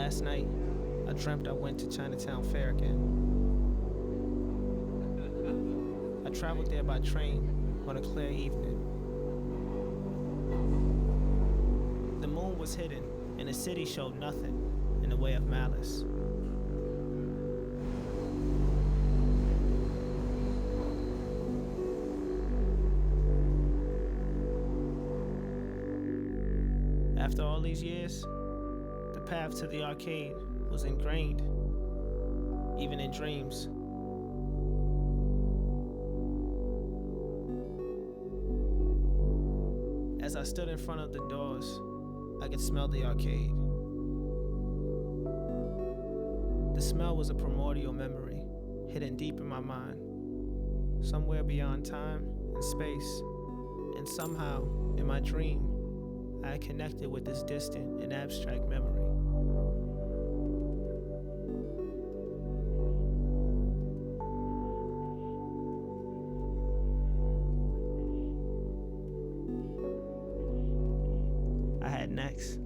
Last night, I dreamt I went to Chinatown Fair again. I traveled there by train on a clear evening. The moon was hidden, and the city showed nothing in the way of malice. After all these years, the path to the arcade was ingrained, even in dreams. As I stood in front of the doors, I could smell the arcade. The smell was a primordial memory, hidden deep in my mind, somewhere beyond time and space, and somehow, in my dream, I had connected with this distant and abstract memory. I had next.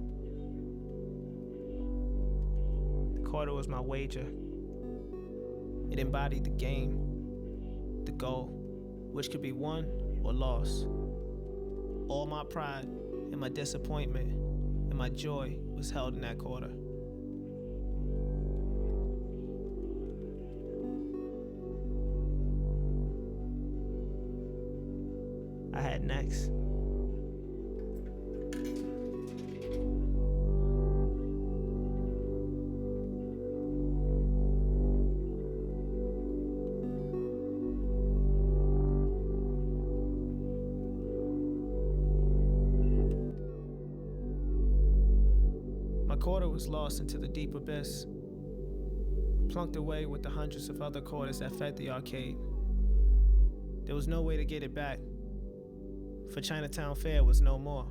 The quarter was my wager. It embodied the game, the goal, which could be won or lost. All my pride and my disappointment and my joy was held in that quarter. I had next. Quarter was lost into the deep abyss, plunked away with the hundreds of other quarters that fed the arcade. There was no way to get it back, for Chinatown Fair was no more.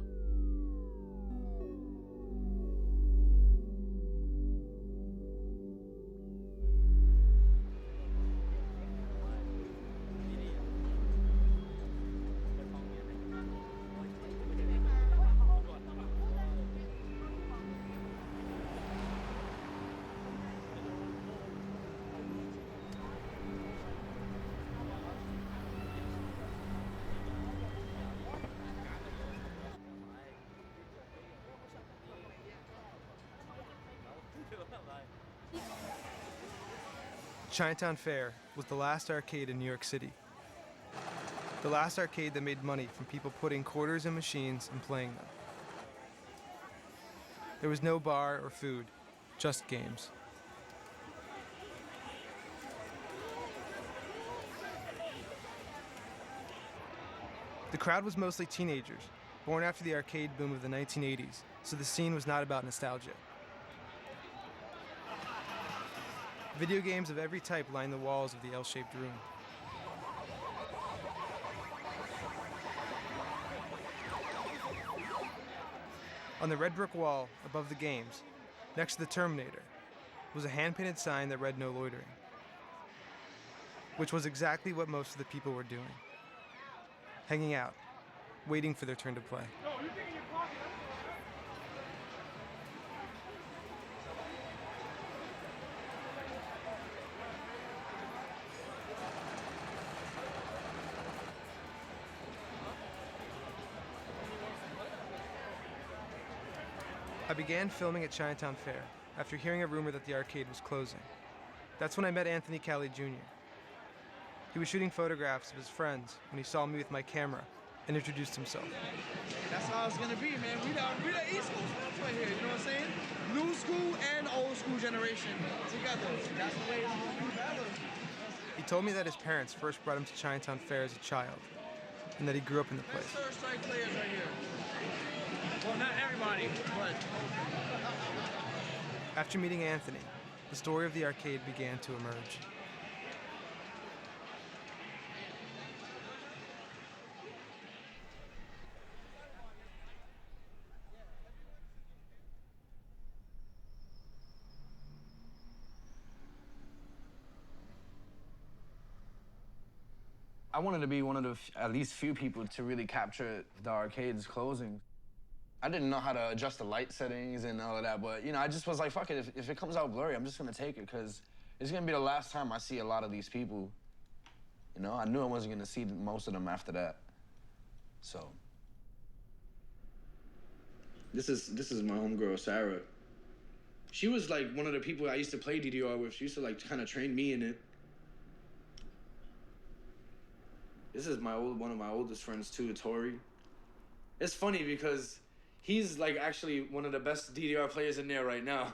Chinatown Fair was the last arcade in New York City. The last arcade that made money from people putting quarters in machines and playing them. There was no bar or food, just games. The crowd was mostly teenagers, born after the arcade boom of the 1980s, so the scene was not about nostalgia. Video games of every type lined the walls of the L-shaped room. On the red brick wall above the games, next to the Terminator, was a hand-painted sign that read "No loitering," which was exactly what most of the people were doing. Hanging out, waiting for their turn to play. I began filming at Chinatown Fair after hearing a rumor that the arcade was closing. That's when I met Anthony Cali Jr. He was shooting photographs of his friends when he saw me with my camera and introduced himself. That's how it's gonna be, man. We the East Coast folks right here, you know what I'm saying? New school and old school generation together. That's the way it's gonna be better. He told me that his parents first brought him to Chinatown Fair as a child, and that he grew up in the place. Third strike players right here. Well, not everybody, but... After meeting Anthony, the story of the arcade began to emerge. I wanted to be one of the at least few people to really capture the arcade's closing. I didn't know how to adjust the light settings and all of that, but, you know, I just was like, fuck it, if it comes out blurry, I'm just gonna take it, because it's gonna be the last time I see a lot of these people. You know, I knew I wasn't gonna see most of them after that, so. This is my homegirl, Sarah. She was like one of the people I used to play DDR with. She used to like kind of train me in it. This is one of my oldest friends too, Tori. It's funny because he's like actually one of the best DDR players in there right now.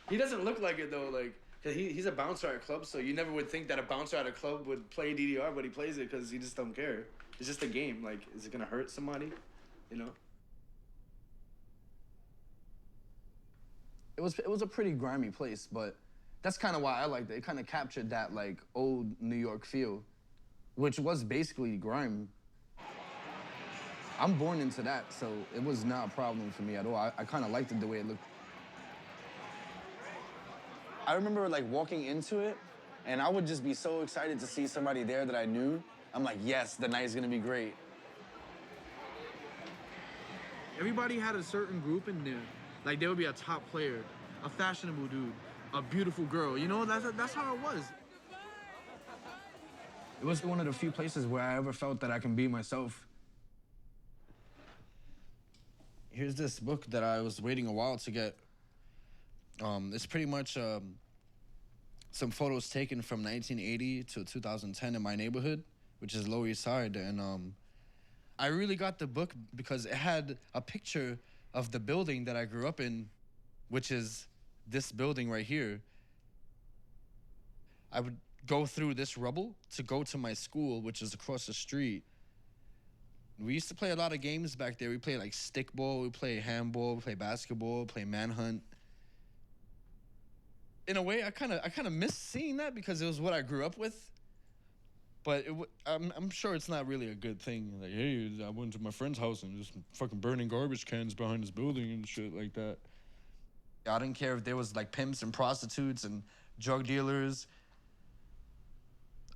He doesn't look like it though, like, cause he's a bouncer at clubs, so you never would think that a bouncer at a club would play DDR, but he plays it because he just don't care. It's just a game. Like, is it gonna hurt somebody? You know? It was a pretty grimy place, but that's kind of why I liked it. It kind of captured that like old New York feel, which was basically grime. I'm born into that, so it was not a problem for me at all. I kind of liked it the way it looked. I remember like walking into it, and I would just be so excited to see somebody there that I knew. I'm like, yes, the night's gonna be great. Everybody had a certain group in there. Like, there would be a top player, a fashionable dude, a beautiful girl. You know, that's how it was. It was one of the few places where I ever felt that I can be myself. Here's this book that I was waiting a while to get. It's pretty much some photos taken from 1980 to 2010 in my neighborhood, which is Lower East Side. And I really got the book because it had a picture of the building that I grew up in, which is this building right here. I would go through this rubble to go to my school, which is across the street. We used to play a lot of games back there. We played like stickball, we play handball, we play basketball, play manhunt. In a way, I kind of miss seeing that because it was what I grew up with. But I'm sure it's not really a good thing. Like, hey, I went to my friend's house and just fucking burning garbage cans behind his building and shit like that. I didn't care if there was like pimps and prostitutes and drug dealers.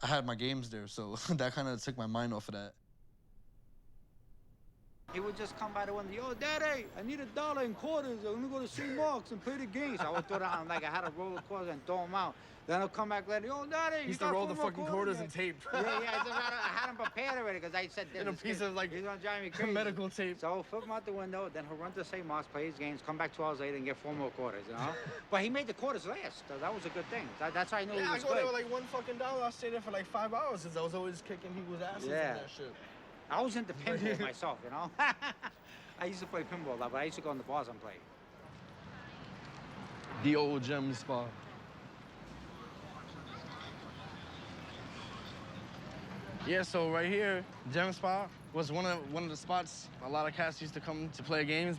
I had my games there, so that kind of took my mind off of that. He would just come by the window, yo, Daddy, I need $1 in quarters. I'm gonna go to St. Mark's and play the games. I would throw down, like I had a roll of quarters and throw them out. Then I'll come back later, yo, Daddy, He used to roll the fucking quarters in tape. Yeah, I had him prepared already because I said, In a piece of like he's gonna drive me crazy. medical tape. So I'll flip him out the window, then he'll run to St. Mark's, play his games, come back 2 hours later and get 4 more quarters, you know? But he made the quarters last, so that was a good thing. That's how I knew he Yeah, I was go good. there with like $1 fucking. I stayed there for like 5 hours since I was always kicking people's asses and that shit. I was into pinball myself, you know? I used to play pinball a lot, but I used to go in the bars and play. The old gem spot. Yeah, so right here, Gem Spa was one of the spots a lot of cats used to come to play games.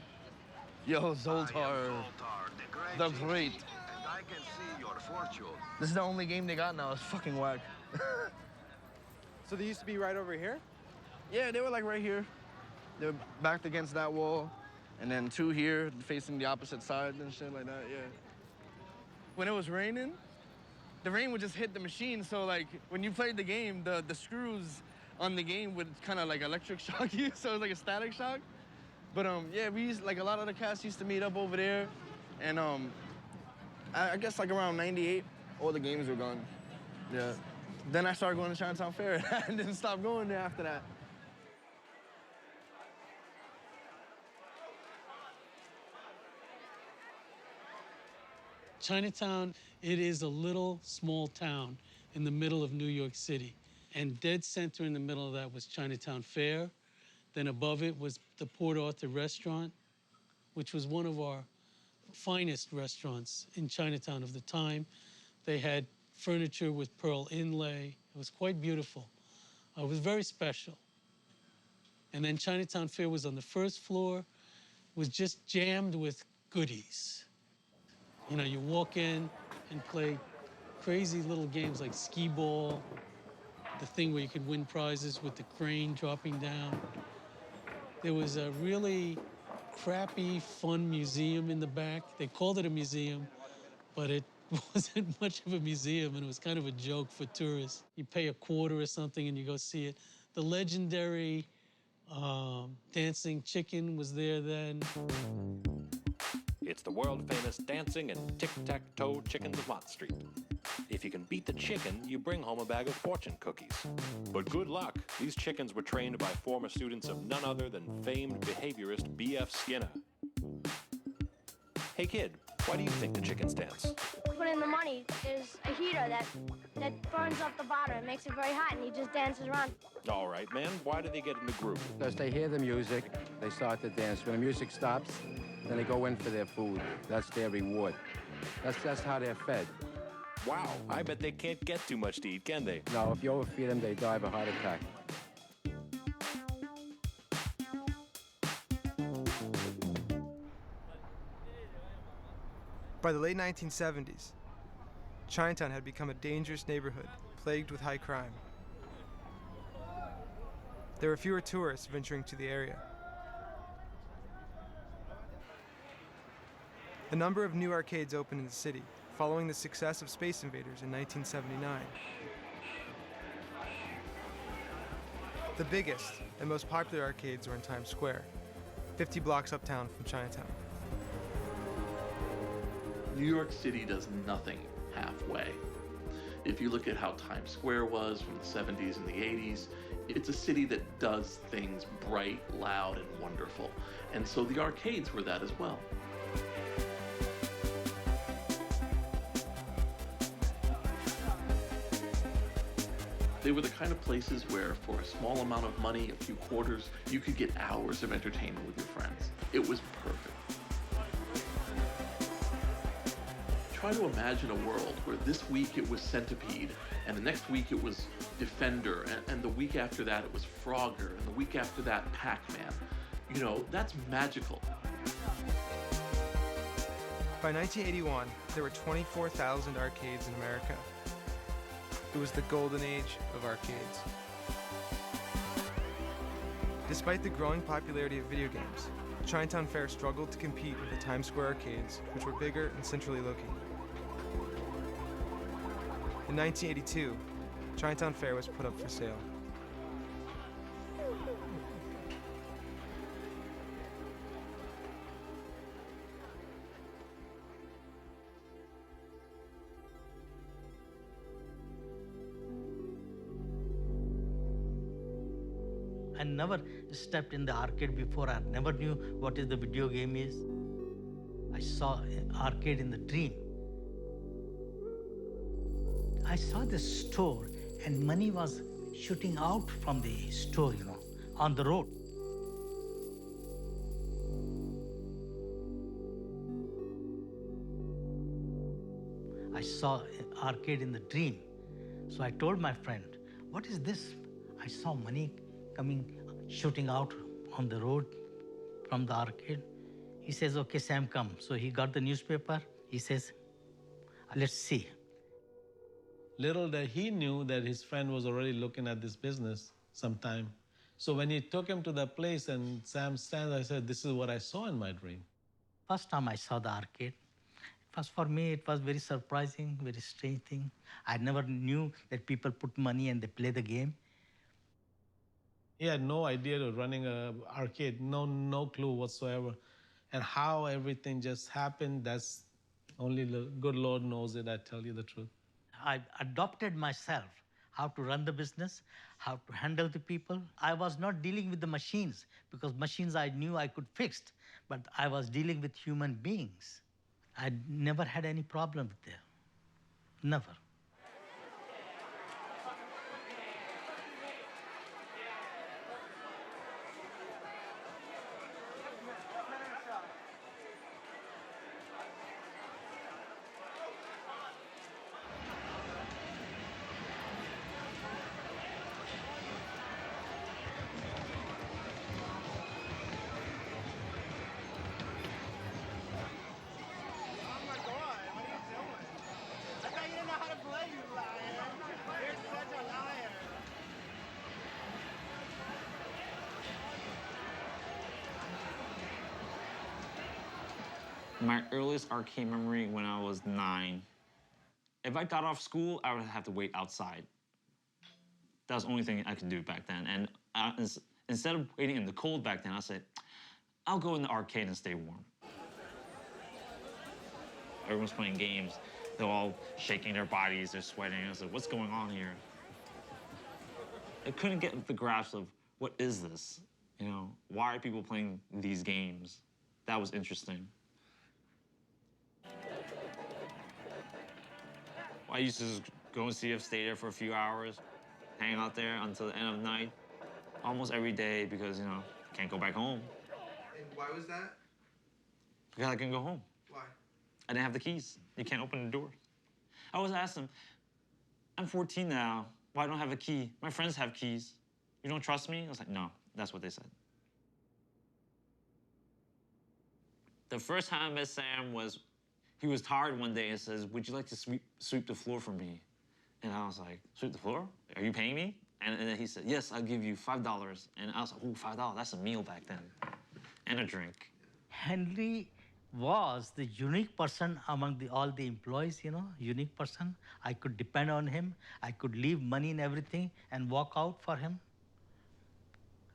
Yo, Zoltar, the Great. And I can see your fortune. This is the only game they got now. It's fucking whack. So they used to be right over here? Yeah, they were like right here. They were backed against that wall, and then 2 here facing the opposite side and shit like that, yeah. When it was raining, the rain would just hit the machine, so like when you played the game, the screws on the game would kind of like electric shock you, so it was like a static shock. But yeah, we used, like a lot of the cats used to meet up over there, and I guess like around 98, all the games were gone. Yeah. Then I started going to Chinatown Fair and didn't stop going there after that. Chinatown, it is a little small town in the middle of New York City. And dead center in the middle of that was Chinatown Fair. Then above it was the Port Arthur restaurant, which was one of our finest restaurants in Chinatown of the time. They had furniture with pearl inlay. It was quite beautiful. It was very special. And then Chinatown Fair was on the first floor, was just jammed with goodies. You know, you walk in and play crazy little games like skee ball, the thing where you could win prizes with the crane dropping down. There was a really crappy, fun museum in the back. They called it a museum, but it wasn't much of a museum, and it was kind of a joke for tourists. You pay $0.25 or something and you go see it. The legendary Dancing Chicken was there then. It's the world-famous dancing and tic-tac-toe chickens of Mott Street. If you can beat the chicken, you bring home a bag of fortune cookies. But good luck, these chickens were trained by former students of none other than famed behaviorist B.F. Skinner. Hey kid, why do you think the chickens dance? Put in the money, there's a heater that burns up the bottom. It makes it very hot, and he just dances around. All right, man, why do they get in the groove? Because they hear the music, they start to dance. When the music stops, then they go in for their food. That's their reward. That's how they're fed. Wow, I bet they can't get too much to eat, can they? No, if you overfeed them, they die of a heart attack. By the late 1970s, Chinatown had become a dangerous neighborhood plagued with high crime. There were fewer tourists venturing to the area. A number of new arcades opened in the city, following the success of Space Invaders in 1979. The biggest and most popular arcades were in Times Square, 50 blocks uptown from Chinatown. New York City does nothing halfway. If you look at how Times Square was from the 70s and the 80s, it's a city that does things bright, loud, and wonderful. And so the arcades were that as well. They were the kind of places where, for a small amount of money, a few quarters, you could get hours of entertainment with your friends. It was perfect. Try to imagine a world where this week it was Centipede, and the next week it was Defender, and the week after that it was Frogger, and the week after that Pac-Man. You know, that's magical. By 1981, there were 24,000 arcades in America. It was the golden age of arcades. Despite the growing popularity of video games, Chinatown Fair struggled to compete with the Times Square arcades, which were bigger and centrally located. In 1982, Chinatown Fair was put up for sale. I never stepped in the arcade before. I never knew what is the video game is. I saw an arcade in the dream. I saw the store and money was shooting out from the store, you know, on the road. I saw an arcade in the dream. So I told my friend, what is this? I saw money coming, shooting out on the road from the arcade. He says, okay, Sam, come. So he got the newspaper. He says, let's see. Little that he knew that his friend was already looking at this business sometime. So when he took him to that place and Sam stands, I said, this is what I saw in my dream. First time I saw the arcade, for me, it was very surprising, very strange thing. I never knew that people put money and they play the game. He had no idea of running an arcade, no clue whatsoever. And how everything just happened, that's only the good Lord knows it, I tell you the truth. I adopted myself, how to run the business, how to handle the people. I was not dealing with the machines, because machines I knew I could fix, but I was dealing with human beings. I never had any problem with them, never. My earliest arcade memory when I was 9. If I got off school, I would have to wait outside. That was the only thing I could do back then. And Instead of waiting in the cold back then, I said, I'll go in the arcade and stay warm. Everyone's playing games. They're all shaking their bodies, they're sweating. I said, what's going on here? I couldn't get the grasp of what is this? You know, why are people playing these games? That was interesting. I used to just go and see if stay there for a few hours, hang out there until the end of the night, almost every day because, you know, can't go back home. And why was that? Because I couldn't go home. Why? I didn't have the keys. You can't open the door. I always asked them, I'm 14 now. Why don't I have a key? My friends have keys. You don't trust me? I was like, no, that's what they said. The first time I met Sam was, he was tired one day and says, would you like to sweep the floor for me? And I was like, sweep the floor? Are you paying me? And then he said, yes, I'll give you $5. And I was like, oh, $5, that's a meal back then. And a drink. Henry was the unique person among all the employees, you know, unique person. I could depend on him. I could leave money and everything and walk out for him.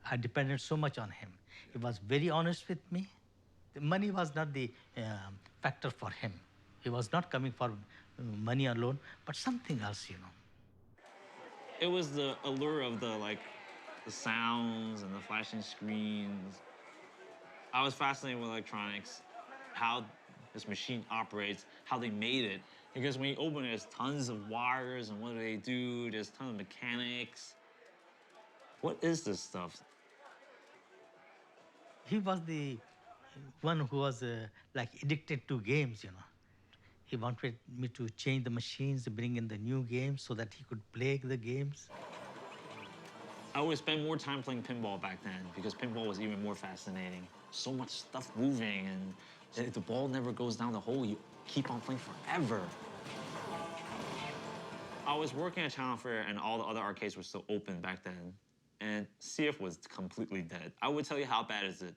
I depended so much on him. He was very honest with me. The money was not the factor for him. He was not coming for money alone, but something else, you know. It was the allure of the sounds and the flashing screens. I was fascinated with electronics, how this machine operates, how they made it. Because when you open it, there's tons of wires, and what do they do? There's tons of mechanics. What is this stuff? He was the one who was like addicted to games, you know. He wanted me to change the machines, bring in the new games so that he could play the games. I would spend more time playing pinball back then because pinball was even more fascinating. So much stuff moving, and if the ball never goes down the hole, you keep on playing forever. I was working at Chinatown Fair, and all the other arcades were still open back then, and CF was completely dead. I would tell you how bad is it.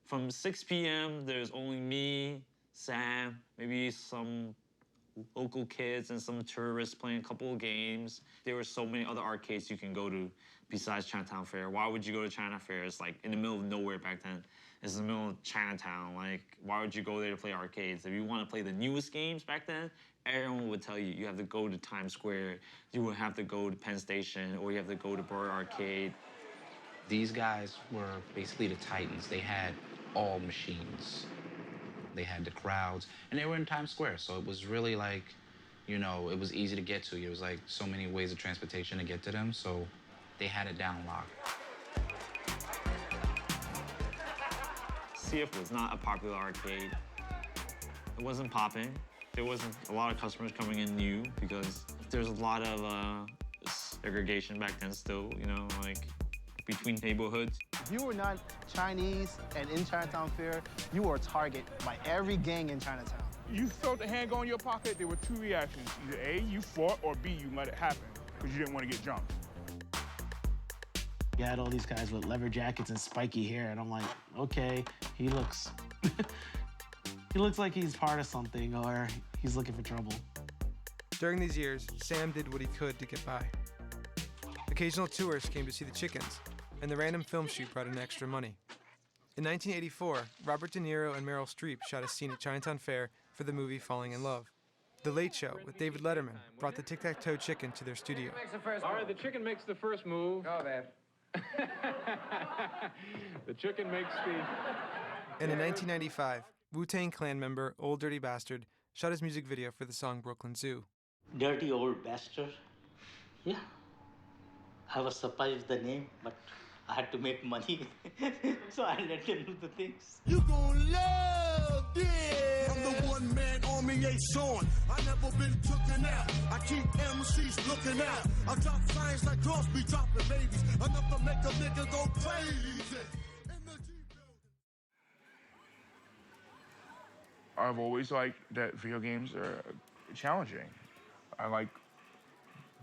From 6 p.m., there's only me, Sam, maybe some local kids and some tourists playing a couple of games. There were so many other arcades you can go to besides Chinatown Fair. Why would you go to Chinatown Fair? It's like in the middle of nowhere back then. It's in the middle of Chinatown. Like, why would you go there to play arcades? If you want to play the newest games back then, everyone would tell you, you have to go to Times Square, you would have to go to Penn Station, or you have to go to Burr Arcade. These guys were basically the titans. They had all machines. They had the crowds, and they were in Times Square, so it was really like, you know, it was easy to get to. It was like so many ways of transportation to get to them, so they had it down locked. CF was not a popular arcade. It wasn't popping. There wasn't a lot of customers coming in new because there's a lot of segregation back then still, you know, like between neighborhoods. If you were not Chinese and in Chinatown Fair, you were a target by every gang in Chinatown. You felt the handgun in your pocket, there were two reactions. Either A, you fought, or B, you let it happen because you didn't want to get jumped. You had all these guys with leather jackets and spiky hair, and I'm like, okay, he looks like he's part of something or he's looking for trouble. During these years, Sam did what he could to get by. Occasional tourists came to see the chickens, and the random film shoot brought in extra money. In 1984, Robert De Niro and Meryl Streep shot a scene at Chinatown Fair for the movie Falling in Love. The Late Show with David Letterman brought the tic-tac-toe chicken to their studio. All right, the chicken makes the first move. Oh, man. The chicken makes the... And in 1995, Wu-Tang Clan member Old Dirty Bastard shot his music video for the song Brooklyn Zoo. Dirty old bastard. Yeah. I was surprised with the name, but I had to make money. So I let him do the things. You gon' love this. I'm the one man army ain't on. I never been tooken out. I keep MCs looking out. I drop signs like Crosby dropping babies. Enough to make a nigga go crazy. I've always liked that video games are challenging. I like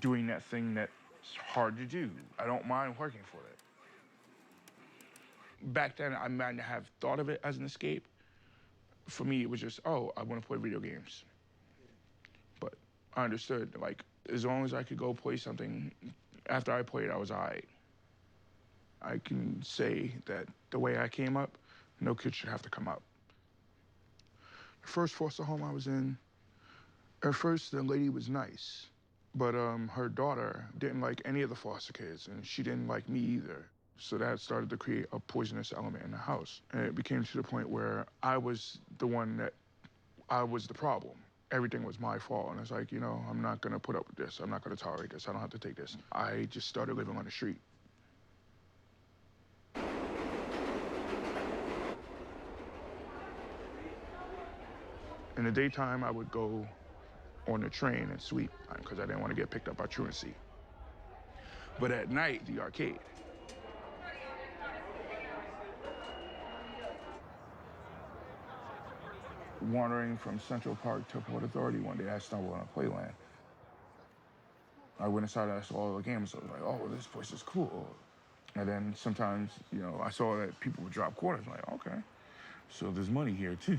doing that thing that's hard to do. I don't mind working for it. Back then, I might not have thought of it as an escape. For me, it was just, oh, I want to play video games. But I understood, like, as long as I could go play something, after I played, I was all right. I can say that the way I came up, no kid should have to come up. The first foster home I was in, at first the lady was nice, but her daughter didn't like any of the foster kids, and she didn't like me either. So that started to create a poisonous element in the house. And it became to the point where I was the problem. Everything was my fault. And it's like, you know, I'm not gonna put up with this. I'm not gonna tolerate this. I don't have to take this. I just started living on the street. In the daytime, I would go on the train and sweep because I didn't want to get picked up by truancy. But at night, the arcade. Wandering from Central Park to Port Authority one day, I stumbled on a playland. I went inside, I saw all the games. I was like, oh, this place is cool. And then sometimes, you know, I saw that people would drop quarters. I'm like, okay, so there's money here too.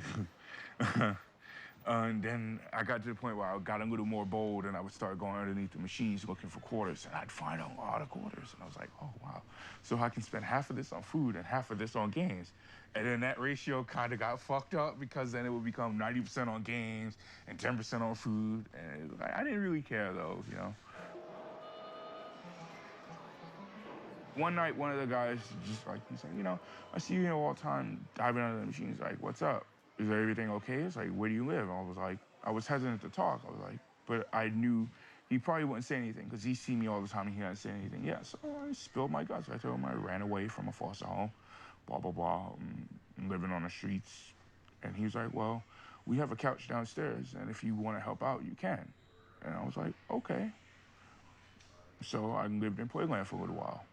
And then I got to the point where I got a little more bold and I would start going underneath the machines looking for quarters. And I'd find a lot of quarters. And I was like, oh, wow. So I can spend half of this on food and half of this on games. And then that ratio kind of got fucked up because then it would become 90% on games and 10% on food. And I didn't really care though, you know. One night, one of the guys just like, he's like, you know, I see you here all the time diving under the machines. Like, what's up? Is everything okay? It's like, where do you live? And I was hesitant to talk. I was like, but I knew he probably wouldn't say anything because he see me all the time and he hadn't said anything yet. So I spilled my guts. I told him I ran away from a foster home, blah, blah, blah, living on the streets. And he was like, well, we have a couch downstairs, and if you want to help out, you can. And I was like, okay. So I lived in Playland for a little while.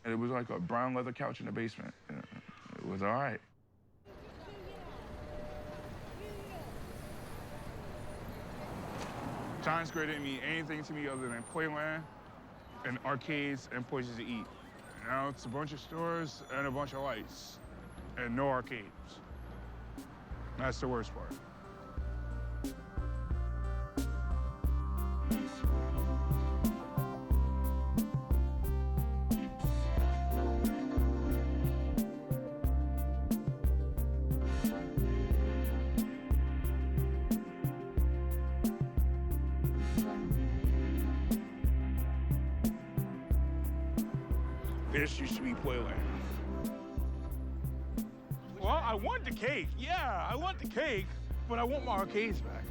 And it was like a brown leather couch in the basement. It was all right. Times Square didn't mean anything to me other than Playland and arcades and places to eat. Now it's a bunch of stores and a bunch of lights and no arcades. That's the worst part. This used to be Playland. Well, I want the cake. Yeah, I want the cake, but I want my arcades back.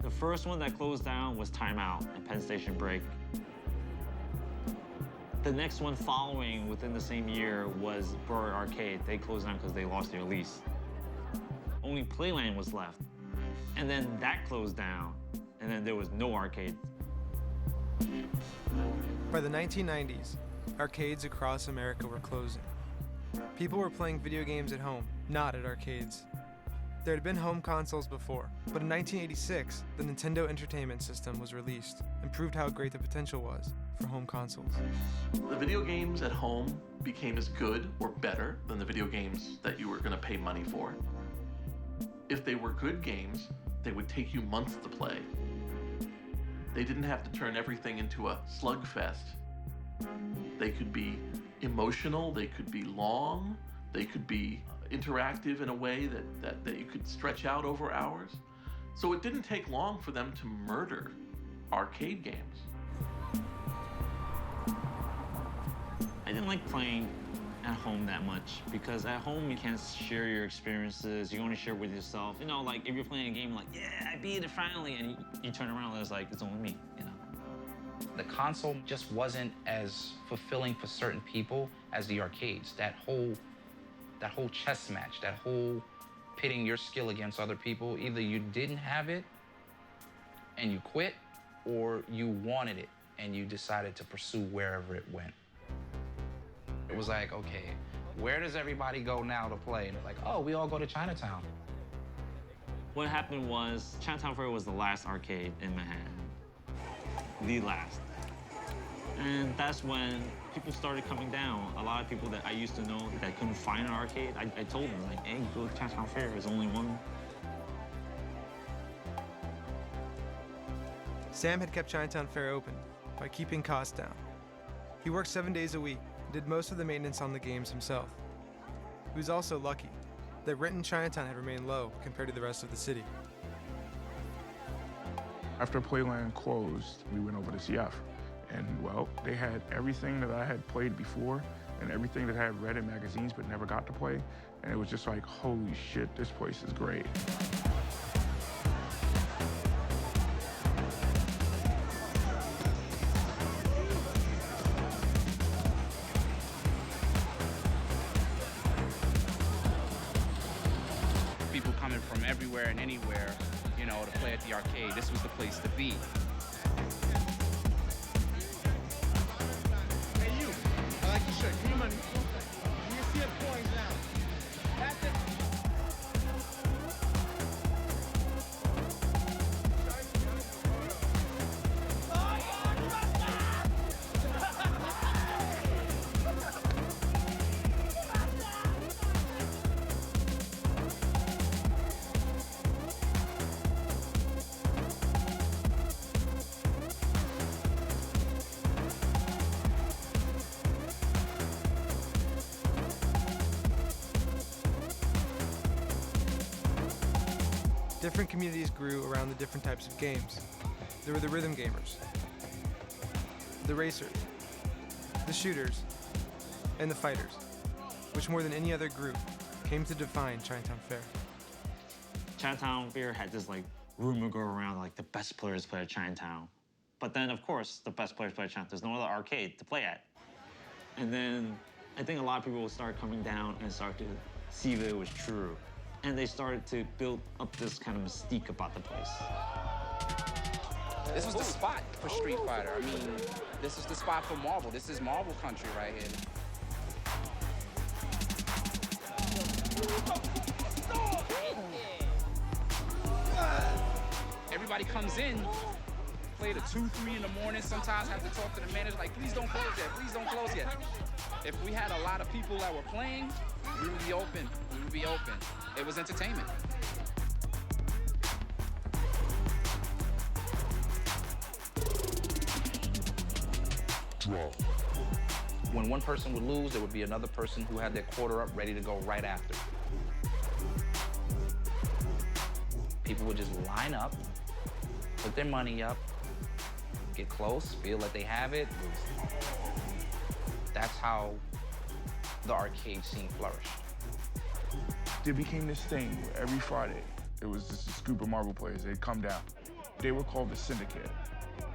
The first one that closed down was Time Out and Penn Station Break. The next one following within the same year was Burr Arcade. They closed down because they lost their lease. Only Playland was left. And then that closed down, and then there was no arcade. By the 1990s, arcades across America were closing. People were playing video games at home, not at arcades. There had been home consoles before, but in 1986, the Nintendo Entertainment System was released and proved how great the potential was for home consoles. The video games at home became as good or better than the video games that you were going to pay money for. If they were good games, they would take you months to play. They didn't have to turn everything into a slugfest. They could be emotional, they could be long, they could be interactive in a way that you could stretch out over hours. So it didn't take long for them to murder arcade games. I didn't like playing at home that much because at home you can't share your experiences. You only share with yourself. You know, like if you're playing a game like, yeah, I beat it finally, and you turn around and it's like, it's only me, you know? The console just wasn't as fulfilling for certain people as the arcades. That whole chess match, that whole pitting your skill against other people, either you didn't have it and you quit, or you wanted it and you decided to pursue wherever it went. It was like, okay, where does everybody go now to play? And they're like, oh, we all go to Chinatown. What happened was Chinatown Fair was the last arcade in Manhattan. The last. And that's when people started coming down. A lot of people that I used to know that couldn't find an arcade, I told them, like, hey, go to Chinatown Fair, there's only one. Sam had kept Chinatown Fair open by keeping costs down. He worked 7 days a week and did most of the maintenance on the games himself. He was also lucky that rent in Chinatown had remained low compared to the rest of the city. After Playland closed, we went over to CF. And, well, they had everything that I had played before and everything that I had read in magazines but never got to play. And it was just like, holy shit, this place is great. People coming from everywhere and anywhere, you know, to play at the arcade. This was the place to be. Hey, you. I like your shirt. Give me money. You see it coins now. That's it. Different communities grew around the different types of games. There were the rhythm gamers, the racers, the shooters, and the fighters, which more than any other group came to define Chinatown Fair. Chinatown Fair had this like rumor go around like the best players play at Chinatown. But then of course the best players play at Chinatown. There's no other arcade to play at. And then I think a lot of people will start coming down and start to see that it was true. And they started to build up this kind of mystique about the place. This was the spot for Street Fighter. I mean, this is the spot for Marvel. This is Marvel country right here. Everybody comes in, play to 2, 3 in the morning. Sometimes have to talk to the manager, like, please don't close yet, please don't close yet. If we had a lot of people that were playing, we would be open, we would be open. It was entertainment. Draw. When one person would lose, there would be another person who had their quarter up ready to go right after. People would just line up, put their money up, get close, feel like they have it. That's how the arcade scene flourished. There became this thing where every Friday, it was just this group of Marvel players. They'd come down. They were called the Syndicate,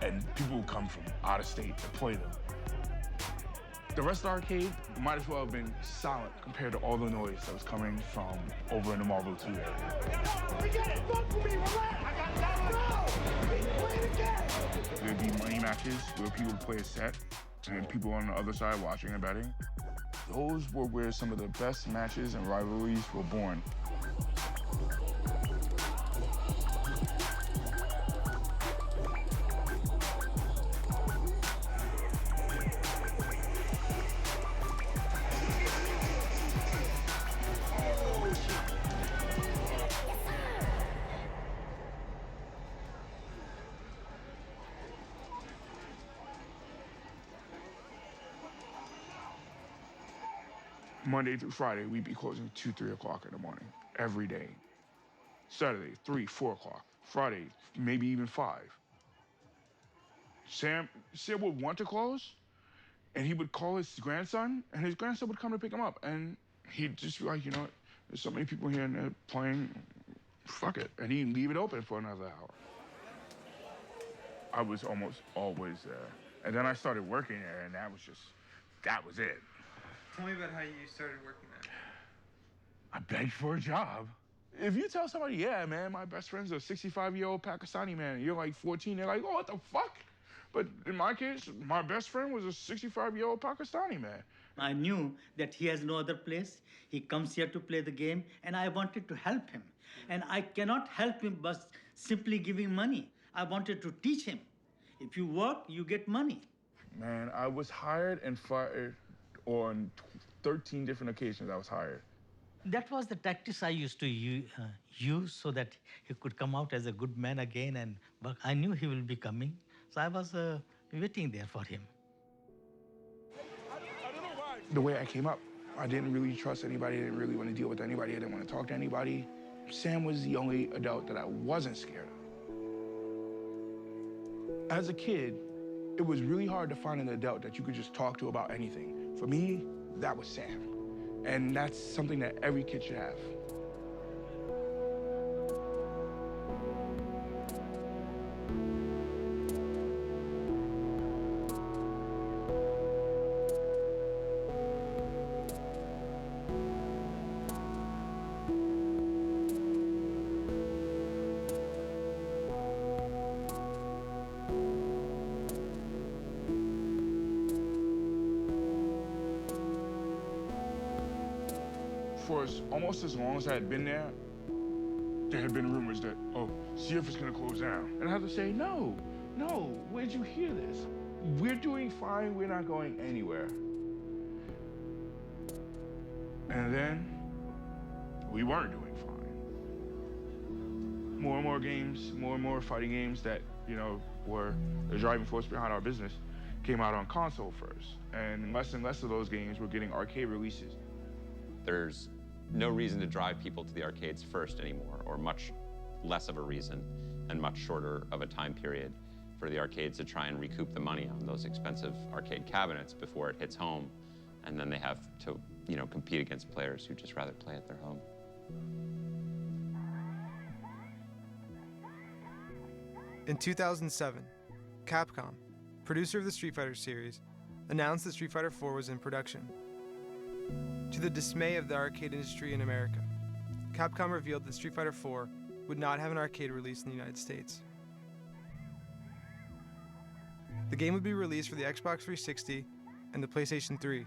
and people would come from out of state to play them. The rest of the arcade might as well have been silent compared to all the noise that was coming from over in the Marvel 2 area. There'd be money matches where people would play a set, and then people on the other side watching and betting. Those were where some of the best matches and rivalries were born. Monday through Friday, we'd be closing 2, 3 o'clock in the morning, every day. Saturday, 3, 4 o'clock. Friday, maybe even 5. Sam would want to close, and he would call his grandson, and his grandson would come to pick him up. And he'd just be like, you know what, there's so many people here and they're playing, fuck it. And he'd leave it open for another hour. I was almost always there. And then I started working there, and that was it. Tell me about how you started working there. I begged for a job. If you tell somebody, yeah, man, my best friend's a 65-year-old Pakistani man, and you're like 14, they're like, oh, what the fuck? But in my case, my best friend was a 65-year-old Pakistani man. I knew that he has no other place. He comes here to play the game, and I wanted to help him. And I cannot help him by simply giving money. I wanted to teach him. If you work, you get money. Man, I was hired and fired on 13 different occasions. I was hired. That was the tactics I used to use so that he could come out as a good man again. And but I knew he will be coming, so I was waiting there for him. the way I came up. I didn't really trust anybody. I didn't really want to deal with anybody. I didn't want to talk to anybody. Sam was the only adult that I wasn't scared of. As a kid, it was really hard to find an adult that you could just talk to about anything. For me, that was Sam. And that's something that every kid should have. For almost as long as I had been there had been rumors that, oh, CF is gonna close down. And I had to say, no, where'd you hear this? We're doing fine, we're not going anywhere. And then, we weren't doing fine. More and more games, more and more fighting games that, were the driving force behind our business came out on console first. And less of those games were getting arcade releases. There's no reason to drive people to the arcades first anymore, or much less of a reason and much shorter of a time period for the arcades to try and recoup the money on those expensive arcade cabinets before it hits home, and then they have to, compete against players who just rather play at their home. In 2007, Capcom, producer of the Street Fighter series, announced that Street Fighter IV was in production. To the dismay of the arcade industry in America, Capcom revealed that Street Fighter IV would not have an arcade release in the United States. The game would be released for the Xbox 360 and the PlayStation 3.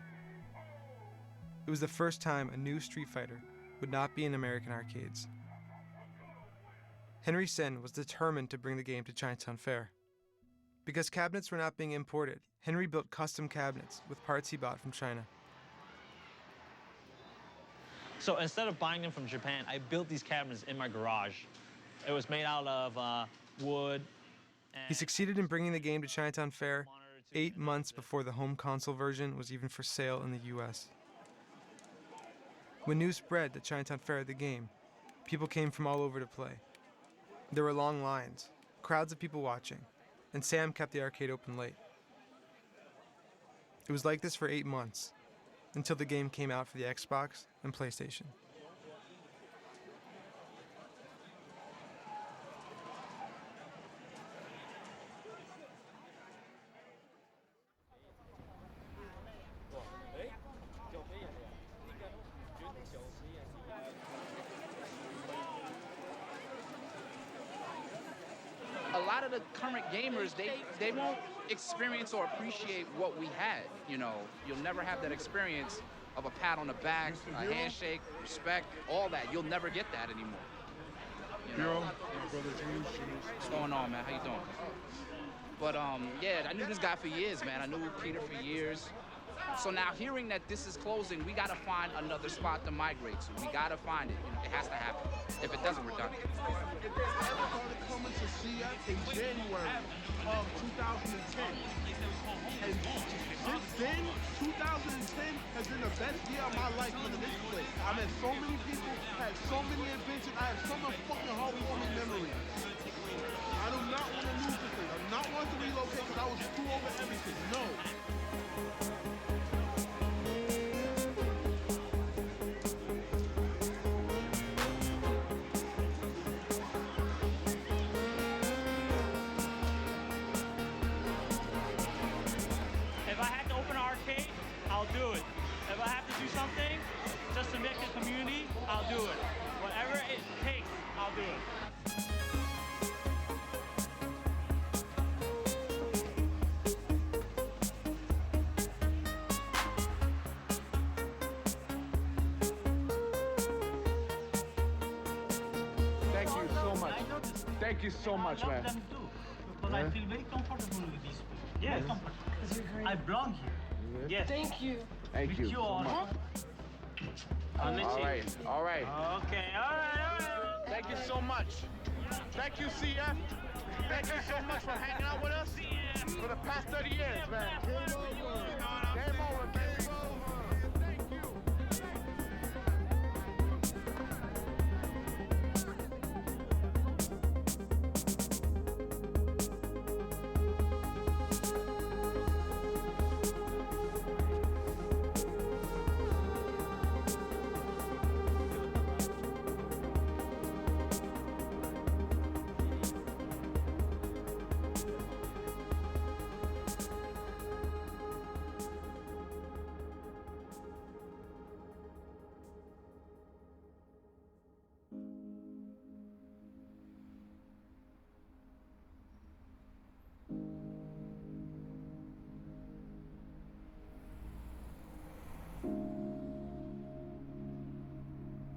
It was the first time a new Street Fighter would not be in American arcades. Henry Sen was determined to bring the game to Chinatown Fair. Because cabinets were not being imported, Henry built custom cabinets with parts he bought from China. So instead of buying them from Japan, I built these cabinets in my garage. It was made out of wood. He succeeded in bringing the game to Chinatown Fair 8 months before the home console version was even for sale in the US. When news spread that Chinatown Fair had the game, people came from all over to play. There were long lines, crowds of people watching, and Sam kept the arcade open late. It was like this for 8 months, until the game came out for the Xbox and PlayStation. A lot of the current gamers, they won't experience or appreciate what we had. You'll never have that experience of a pat on the back, a handshake, respect, all that. You'll never get that anymore. What's going on, man? How you doing? But yeah, I knew this guy for years, man. I knew Peter for years. So now hearing that this is closing, we gotta find another spot to migrate to. We gotta find it. It has to happen. If it doesn't, we're done. If they ever started coming to see us in January of 2010, and since then, 2010 has been the best year of my life for this place. I met so many people, had so many adventures. I have so much fucking heartwarming memories. I do not want to lose this thing. I do not want to relocate because I was too over everything. No. If I have to open an arcade, I'll do it. If I have to do something just to make a community, I'll do it. Whatever it takes, I'll do it. Thank you so much. Thank you so much, man. Them too, because I feel very comfortable with these people. Very comfortable. I belong here. Yes. Thank you. Thank you so all. much. All right. Okay, all right. Thank you so much. Thank you, CF. Thank you so much for hanging out with us for the past 30 years, man. Game over, baby.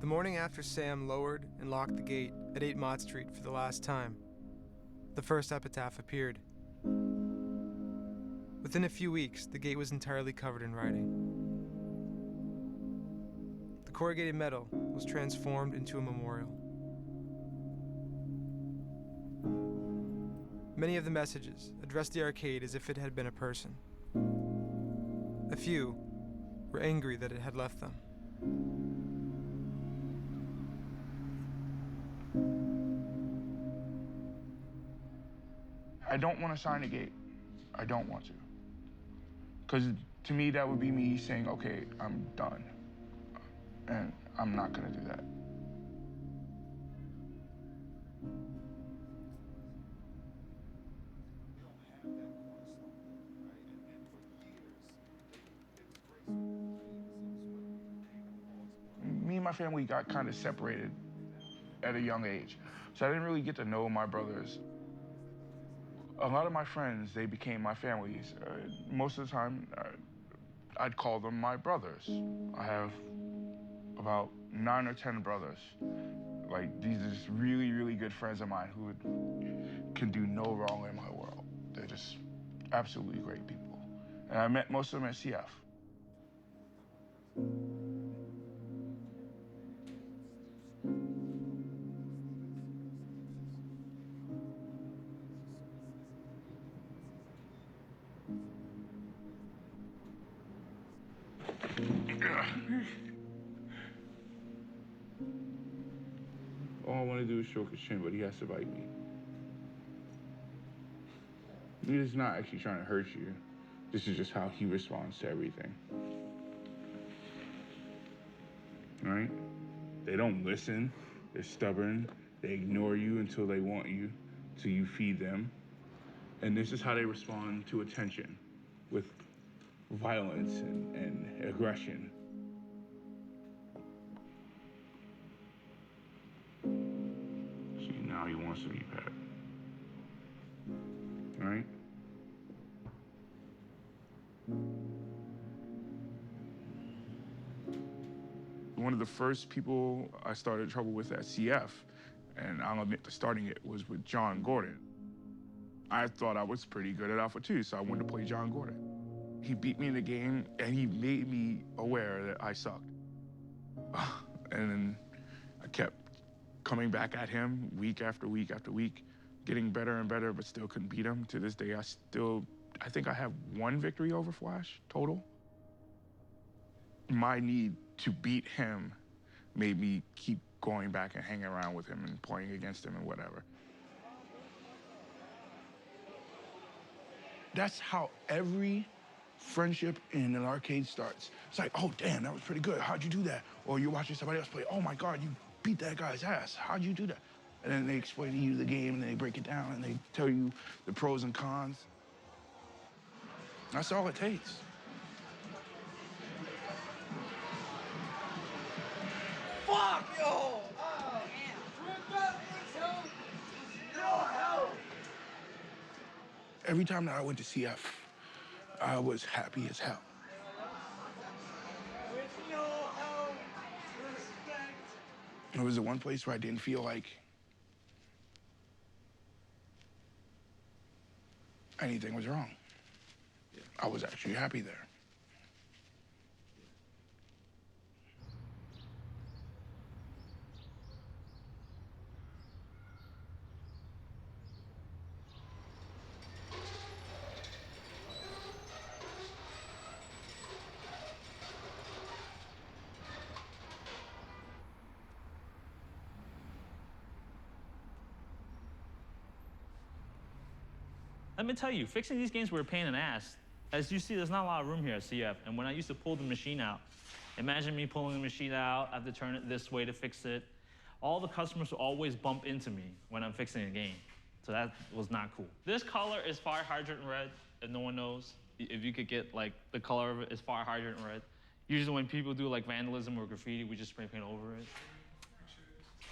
The morning after Sam lowered and locked the gate at 8 Mott Street for the last time, the first epitaph appeared. Within a few weeks, the gate was entirely covered in writing. The corrugated metal was transformed into a memorial. Many of the messages addressed the arcade as if it had been a person. A few were angry that it had left them. I don't want to sign a gate. I don't want to. Because to me, that would be me saying, okay, I'm done. And I'm not going to do that. Me and my family got kind of separated at a young age. So I didn't really get to know my brothers. A lot of my friends, they became my families. Most of the time, I'd call them my brothers. I have about 9 or 10 brothers. Like, these are just really, really good friends of mine who can do no wrong in my world. They're just absolutely great people. And I met most of them at CF. All I want to do is stroke his chin, but he has to bite me. He's not actually trying to hurt you. This is just how he responds to everything. Right? They don't listen. They're stubborn. They ignore you until they want you, till you feed them. And this is how they respond to attention, with violence and aggression. See, now he wants to be pet. Right? One of the first people I started trouble with at CF, and I'll admit to starting it, was with John Gordon. I thought I was pretty good at Alpha 2, so I wanted to play John Gordon. He beat me in the game, and he made me aware that I sucked. And then I kept coming back at him week after week after week, getting better and better, but still couldn't beat him. To this day, I think I have 1 victory over Flash total. My need to beat him made me keep going back and hanging around with him and playing against him and whatever. That's how every friendship in an arcade starts. It's like, oh, damn, that was pretty good. How'd you do that? Or you're watching somebody else play, oh my God, you beat that guy's ass. How'd you do that? And then they explain to you the game, and they break it down, and they tell you the pros and cons. That's all it takes. Fuck, yo! Every time that I went to CF, I was happy as hell. It was the one place where I didn't feel like anything was wrong. I was actually happy there. Let me tell you, fixing these games were a pain in the ass. As you see, there's not a lot of room here at CF, and when I used to pull the machine out, imagine me pulling the machine out, I have to turn it this way to fix it. All the customers will always bump into me when I'm fixing a game, so that was not cool. This color is fire hydrant red, if no one knows. If you could get, like, the color of it is fire hydrant red. Usually when people do, like, vandalism or graffiti, we just spray paint over it.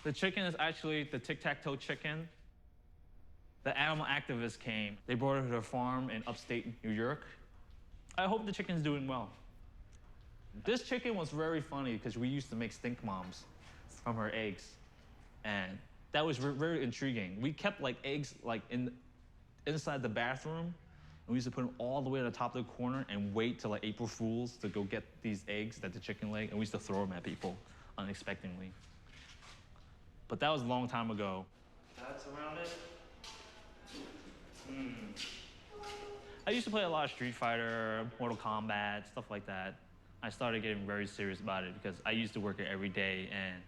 The chicken is actually the tic-tac-toe chicken. The animal activists came. They brought it to their farm in upstate New York. I hope the chicken's doing well. This chicken was very funny because we used to make stink bombs. from her eggs. And that was very intriguing. We kept like eggs like inside the bathroom, and we used to put them all the way to the top of the corner and wait till like April Fools to go get these eggs that the chicken laid, and we used to throw them at people unexpectedly. But that was a long time ago. That's around it. I used to play a lot of Street Fighter, Mortal Kombat, stuff like that. I started getting very serious about it because I used to work it every day, and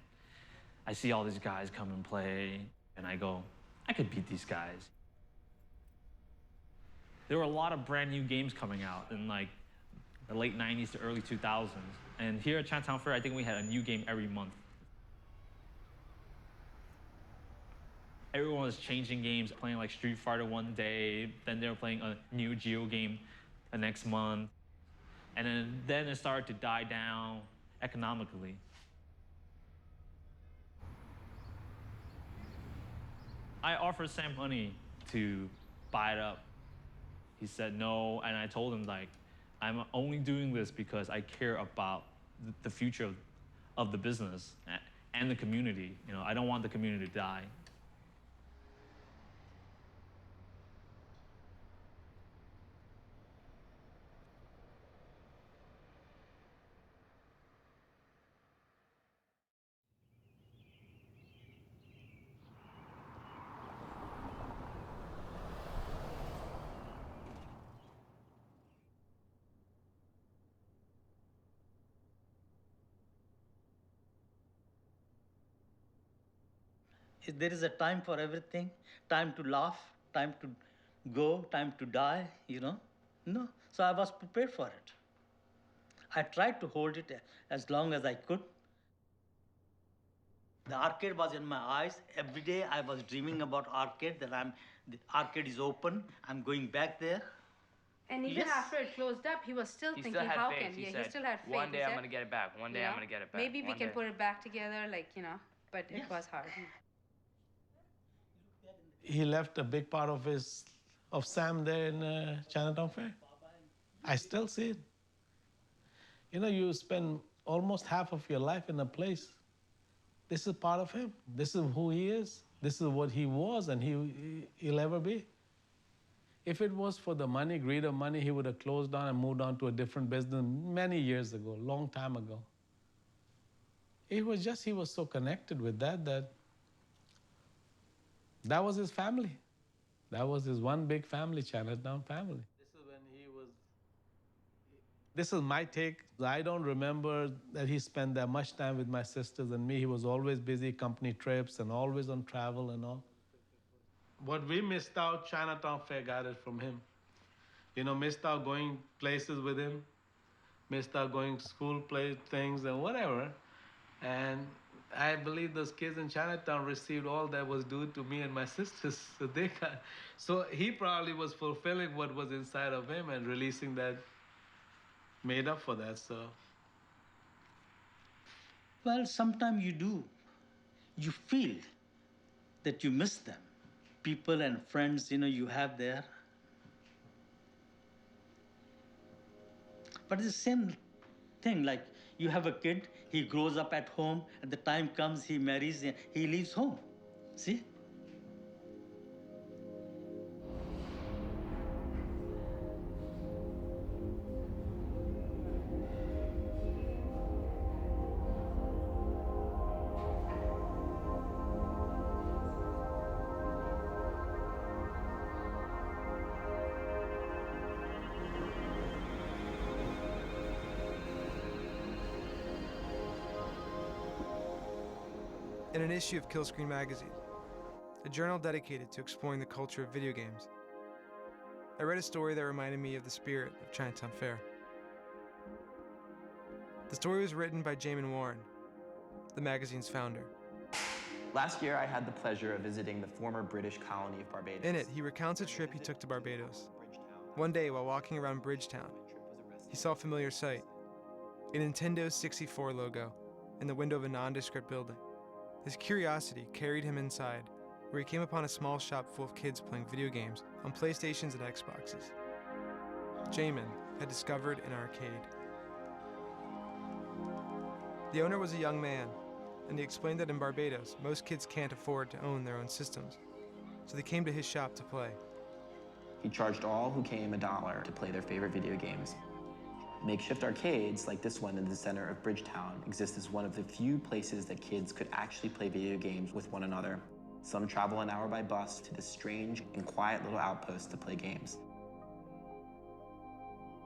I see all these guys come and play, and I go, I could beat these guys. There were a lot of brand new games coming out in like the late 90s to early 2000s. And here at Chinatown Fair, I think we had a new game every month. Everyone was changing games, playing like Street Fighter one day, then they were playing a new Geo game the next month. And then it started to die down economically. I offered Sam money to buy it up. He said no, and I told him like, I'm only doing this because I care about the future of the business and the community. You know, I don't want the community to die. There is a time for everything, time to laugh, time to go, time to die, you know. No, so I was prepared for it. I tried to hold it as long as I could. The arcade was in my eyes. Every day I was dreaming about arcade, that the arcade is open, I'm going back there. And even after it closed up, he was still He thinking, still had how faith. can, He yeah, said, he still had faith. one day He I'm said, going to get it back. One day you I'm know, going to get it back. Maybe we One can day. put it back together, like, you know, but it was hard. He left a big part of Sam there in Chinatown Fair. I still see it. You know, you spend almost half of your life in a place. This is part of him. This is who he is. This is what he was, and he'll ever be. If it was for the money, greed of money, he would have closed down and moved on to a different business many years ago, long time ago. It was just he was so connected with that was his family. That was his one big family, Chinatown family. This is my take. I don't remember that he spent that much time with my sisters and me. He was always busy, company trips, and always on travel and all. What we missed out, Chinatown Fair got it from him. You know, missed out going places with him, missed out going school play things and whatever. And I believe those kids in Chinatown received all that was due to me and my sisters. So he probably was fulfilling what was inside of him and releasing that, made up for that. So. Well, sometimes you do. You feel that you miss them. People and friends, you know, you have there. But it's the same thing, like you have a kid, he grows up at home, and the time comes, he marries, he leaves home. See? In an issue of Kill Screen magazine, a journal dedicated to exploring the culture of video games, I read a story that reminded me of the spirit of Chinatown Fair. The story was written by Jamin Warren, the magazine's founder. Last year, I had the pleasure of visiting the former British colony of Barbados. In it, he recounts a trip he took to Barbados. One day, while walking around Bridgetown, he saw a familiar sight, a Nintendo 64 logo in the window of a nondescript building. His curiosity carried him inside, where he came upon a small shop full of kids playing video games on PlayStations and Xboxes. Jamin had discovered an arcade. The owner was a young man, and he explained that in Barbados, most kids can't afford to own their own systems. So they came to his shop to play. He charged all who came $1 to play their favorite video games. Makeshift arcades, like this one in the center of Bridgetown, exist as one of the few places that kids could actually play video games with one another. Some travel an hour by bus to this strange and quiet little outpost to play games.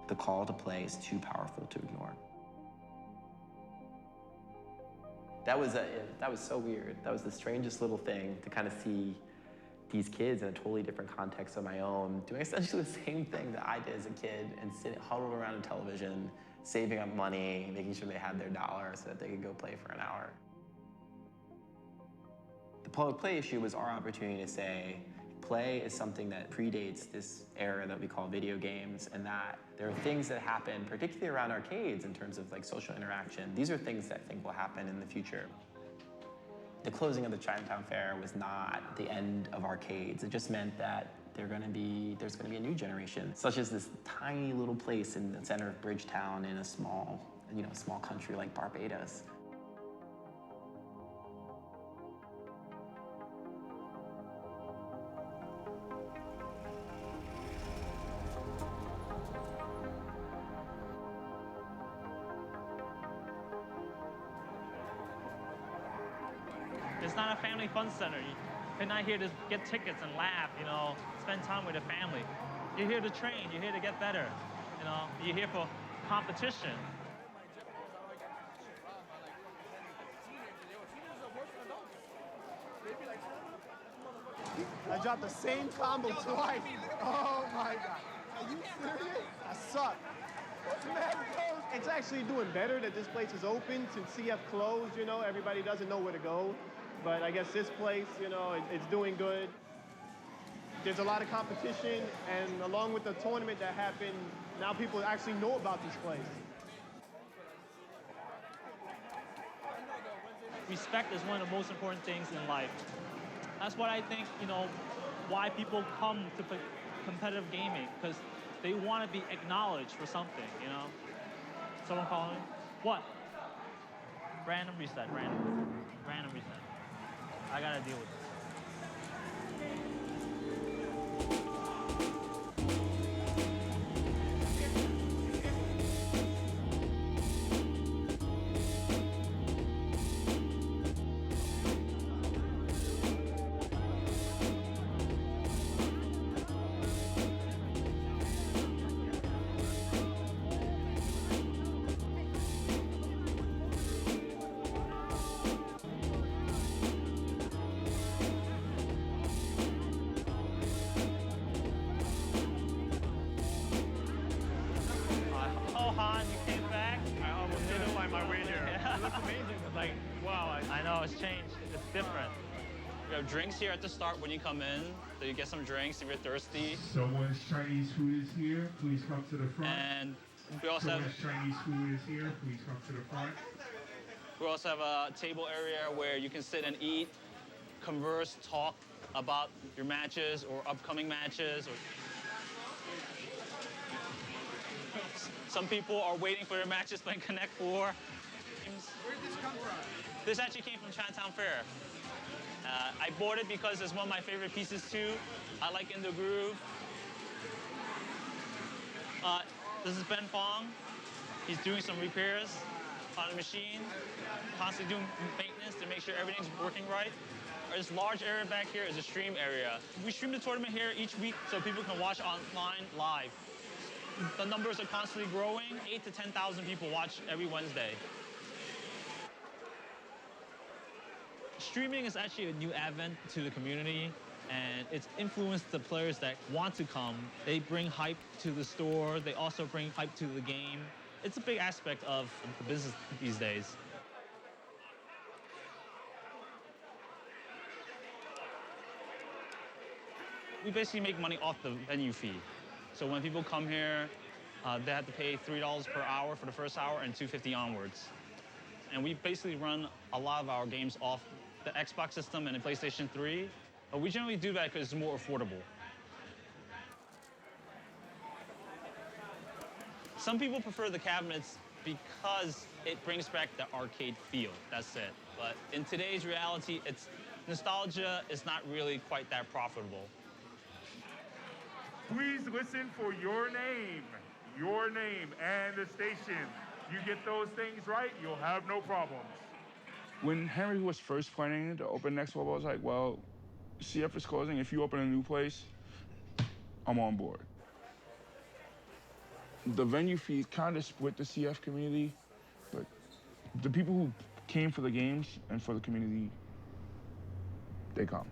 The call to play is too powerful to ignore. That was so weird. That was the strangest little thing to kind of see these kids in a totally different context of my own, doing essentially the same thing that I did as a kid and sitting huddled around a television, saving up money, making sure they had their $1 so that they could go play for an hour. The public play issue was our opportunity to say, play is something that predates this era that we call video games, and that there are things that happen, particularly around arcades in terms of like social interaction. These are things that I think will happen in the future. The closing of the Chinatown Fair was not the end of arcades. It just meant that there's gonna be a new generation, such as this tiny little place in the center of Bridgetown in a small country like Barbados. It's not a family fun center. You're not here to get tickets and laugh, spend time with the family. You're here to train, you're here to get better, you're here for competition. I dropped the same combo twice. Oh my God. Are you serious? I suck. It's actually doing better that this place is open. Since CF closed, everybody doesn't know where to go. But I guess this place, it's doing good. There's a lot of competition, and along with the tournament that happened, now people actually know about this place. Respect is one of the most important things in life. That's what I think, why people come to competitive gaming, because they want to be acknowledged for something, Someone calling me? What? Random reset, random reset. I gotta deal with this. I know, it's changed. It's different. We have drinks here at the start when you come in, so you get some drinks if you're thirsty. Someone's Chinese food is here. Please come to the front. And we also have Chinese food is here. Please come to the front. We also have a table area where you can sit and eat, converse, talk about your matches or upcoming matches. Or some people are waiting for their matches playing Connect 4. Where did this come from? This actually came from Chinatown Fair. I bought it because it's one of my favorite pieces too. I like In the Groove. This is Ben Fong. He's doing some repairs on the machine, constantly doing maintenance to make sure everything's working right. This large area back here is a stream area. We stream the tournament here each week so people can watch online live. The numbers are constantly growing. 8,000 to 10,000 people watch every Wednesday. Streaming is actually a new advent to the community, and it's influenced the players that want to come. They bring hype to the store. They also bring hype to the game. It's a big aspect of the business these days. We basically make money off the venue fee. So when people come here, they have to pay $3 per hour for the first hour and $2.50 onwards. And we basically run a lot of our games off the Xbox system and the PlayStation 3. But we generally do that because it's more affordable. Some people prefer the cabinets because it brings back the arcade feel. That's it. But in today's reality, it's nostalgia is not really quite that profitable. Please listen for your name and the station. You get those things right, you'll have no problems. When Henry was first planning to open next level, I was like, well, CF is closing. If you open a new place, I'm on board. The venue fees kind of split the CF community, but the people who came for the games and for the community, they come.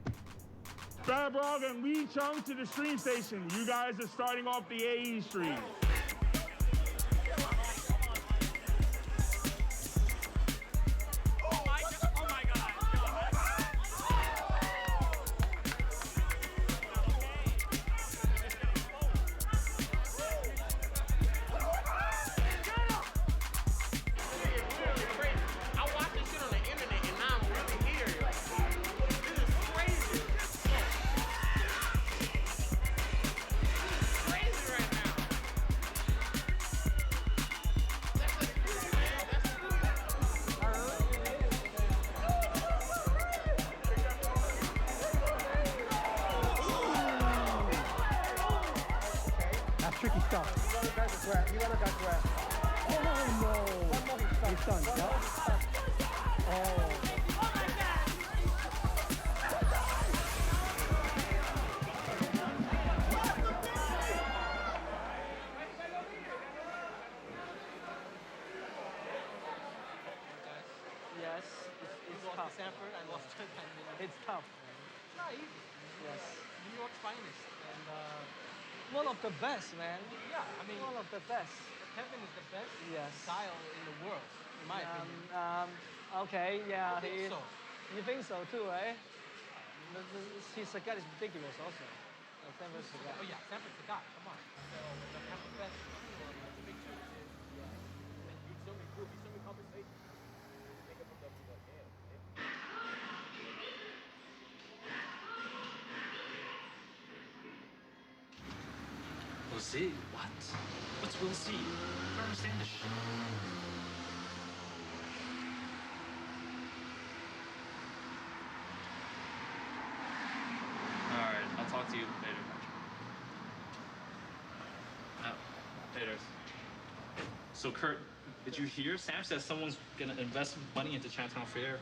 Fairbrog and Lee Chung to the stream station. You guys are starting off the AE stream. Tricky stuff. You gotta go grab. Oh no! He's done, no? Oh. Yes, it's tough. Sanford, I lost 10 minutes. It's tough. It's not easy. Yes. New York's finest. And one of the best, man. Yeah, I mean, one of the best. Kevin is the best style in the world, in my opinion. Okay, yeah. I think so. You think so too, right? His cigar is ridiculous also. Sanford's cigar. Oh yeah, Sanford's cigar. Come on. So the half the best. The big difference is, he's so many groups, he's so many conversations. Make up for We'll see. What? What's we'll see? I don't understand this shit. Alright, I'll talk to you later. Later. So Kurt, did you hear? Sam says someone's gonna invest money into Chinatown Fair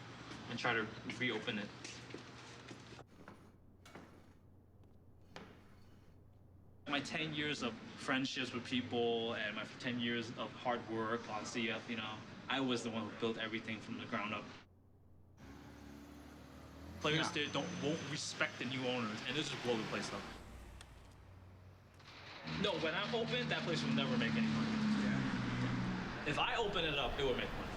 and try to reopen it. My 10 years of friendships with people and my 10 years of hard work on CF, you know, I was the one who built everything from the ground up. Players there won't respect the new owners, and this just blow the place up. No, when I open, that place will never make any money. Yeah. If I open it up, it will make money.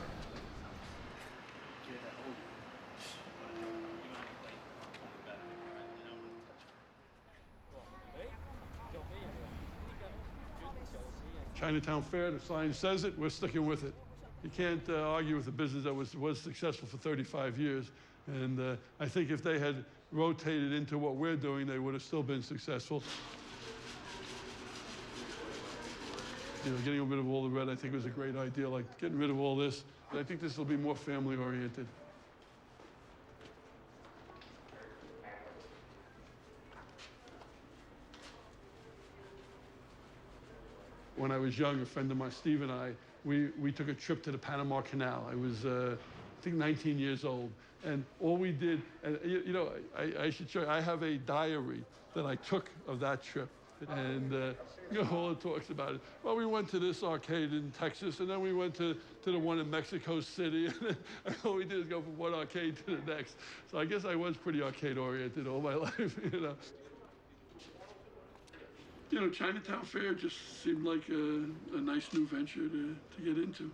Chinatown Fair, the sign says it, we're sticking with it. You can't argue with a business that was successful for 35 years. And I think if they had rotated into what we're doing, they would have still been successful. You know, getting rid of all the red, I think was a great idea, like getting rid of all this. But I think this will be more family-oriented. When I was young, a friend of mine, Steve and I, we took a trip to the Panama Canal. I was, I think, 19 years old. And all we did, and you know, I should show you, I have a diary that I took of that trip. And you know, all it talks about it. Well, we went to this arcade in Texas, and then we went to the one in Mexico City. And all we did is go from one arcade to the next. So I guess I was pretty arcade-oriented all my life, you know. You know, Chinatown Fair just seemed like a nice new venture to get into.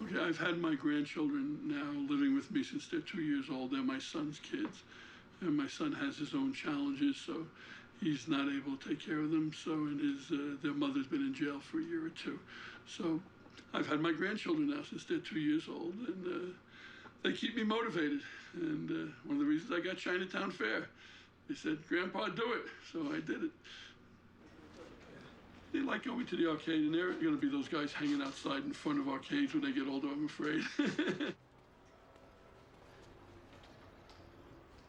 Okay, I've had my grandchildren now living with me since they're 2 years old. They're my son's kids. And my son has his own challenges, so he's not able to take care of them. So, and their mother's been in jail for a year or two. So I've had my grandchildren now since they're 2 years old, and they keep me motivated. And one of the reasons I got Chinatown Fair. They said, Grandpa, do it. So I did it. They like going to the arcade, and they're going to be those guys hanging outside in front of arcades when they get older, I'm afraid.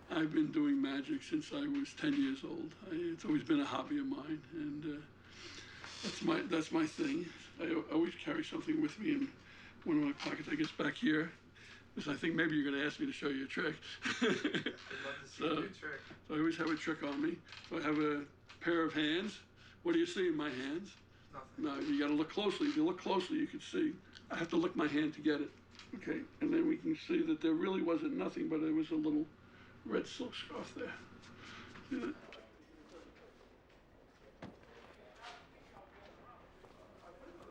I've been doing magic since I was 10 years old. It's always been a hobby of mine, and that's my thing. I always carry something with me in one of my pockets. I guess back here, because I think maybe you're going to ask me to show you a trick. I'd love to see a good trick. So I always have a trick on me. So I have a pair of hands. What do you see in my hands? Nothing. No, you got to look closely. If you look closely, you can see. I have to lick my hand to get it. Okay, and then we can see that there really wasn't nothing, but there was a little red silk scarf there. See that?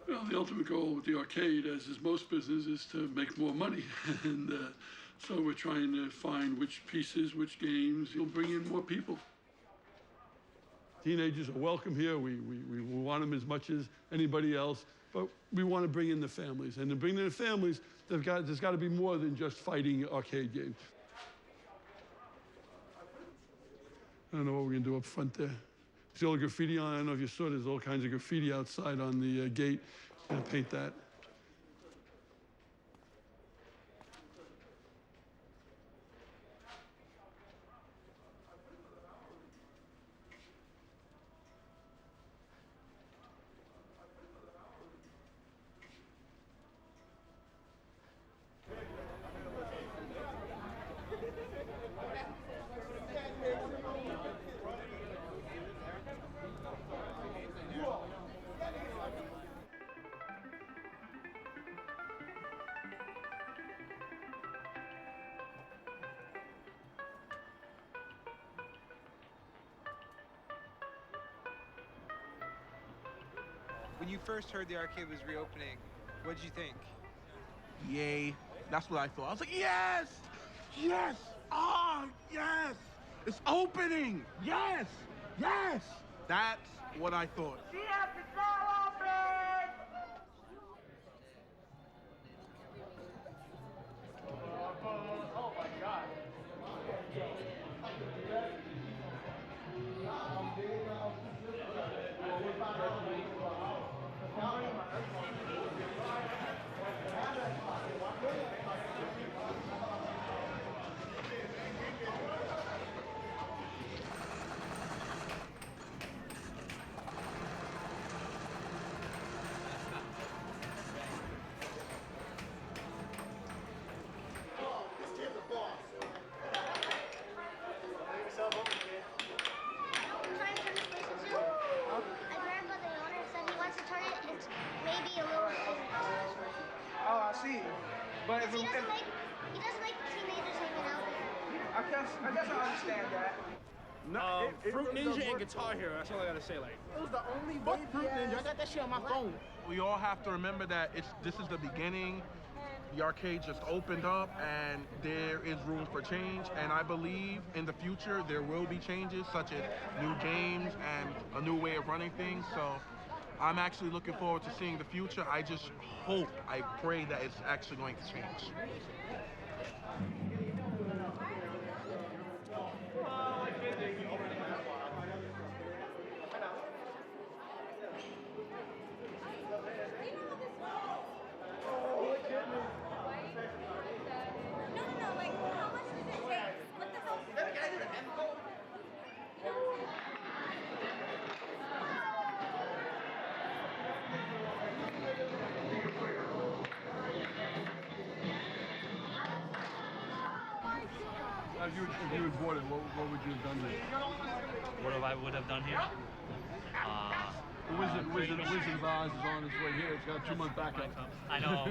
Well, the ultimate goal with the arcade, as is most business, is to make more money. And so we're trying to find which pieces, which games will bring in more people. Teenagers are welcome here. We want them as much as anybody else, but we want to bring in the families. And to bring in the families, there's got to be more than just fighting arcade games. I don't know what we're going to do up front there. See all the graffiti on? I don't know if you saw, there's all kinds of graffiti outside on the gate. I'm going to paint that. When you first heard the arcade was reopening, what did you think? Yay. That's what I thought. I was like, yes! Yes! Oh, yes! It's opening! Yes! Yes! That's what I thought. Oh my God. Oh, I see. But if He doesn't like teenagers hanging out there. I guess I understand that. No, Fruit Ninja and Guitar Hero, that's all I gotta say. Like, It was the only fuck Fruit Ninja, I got that shit on my phone. We all have to remember that this is the beginning. The arcade just opened up and there is room for change. And I believe in the future there will be changes such as new games and a new way of running things. So I'm actually looking forward to seeing the future. I just hope, I pray that it's actually going to change. If you had bought it, what would you have done here? What I would have done here? The Wizard of Oz is on its way here. It's got a 2-month backup. I know.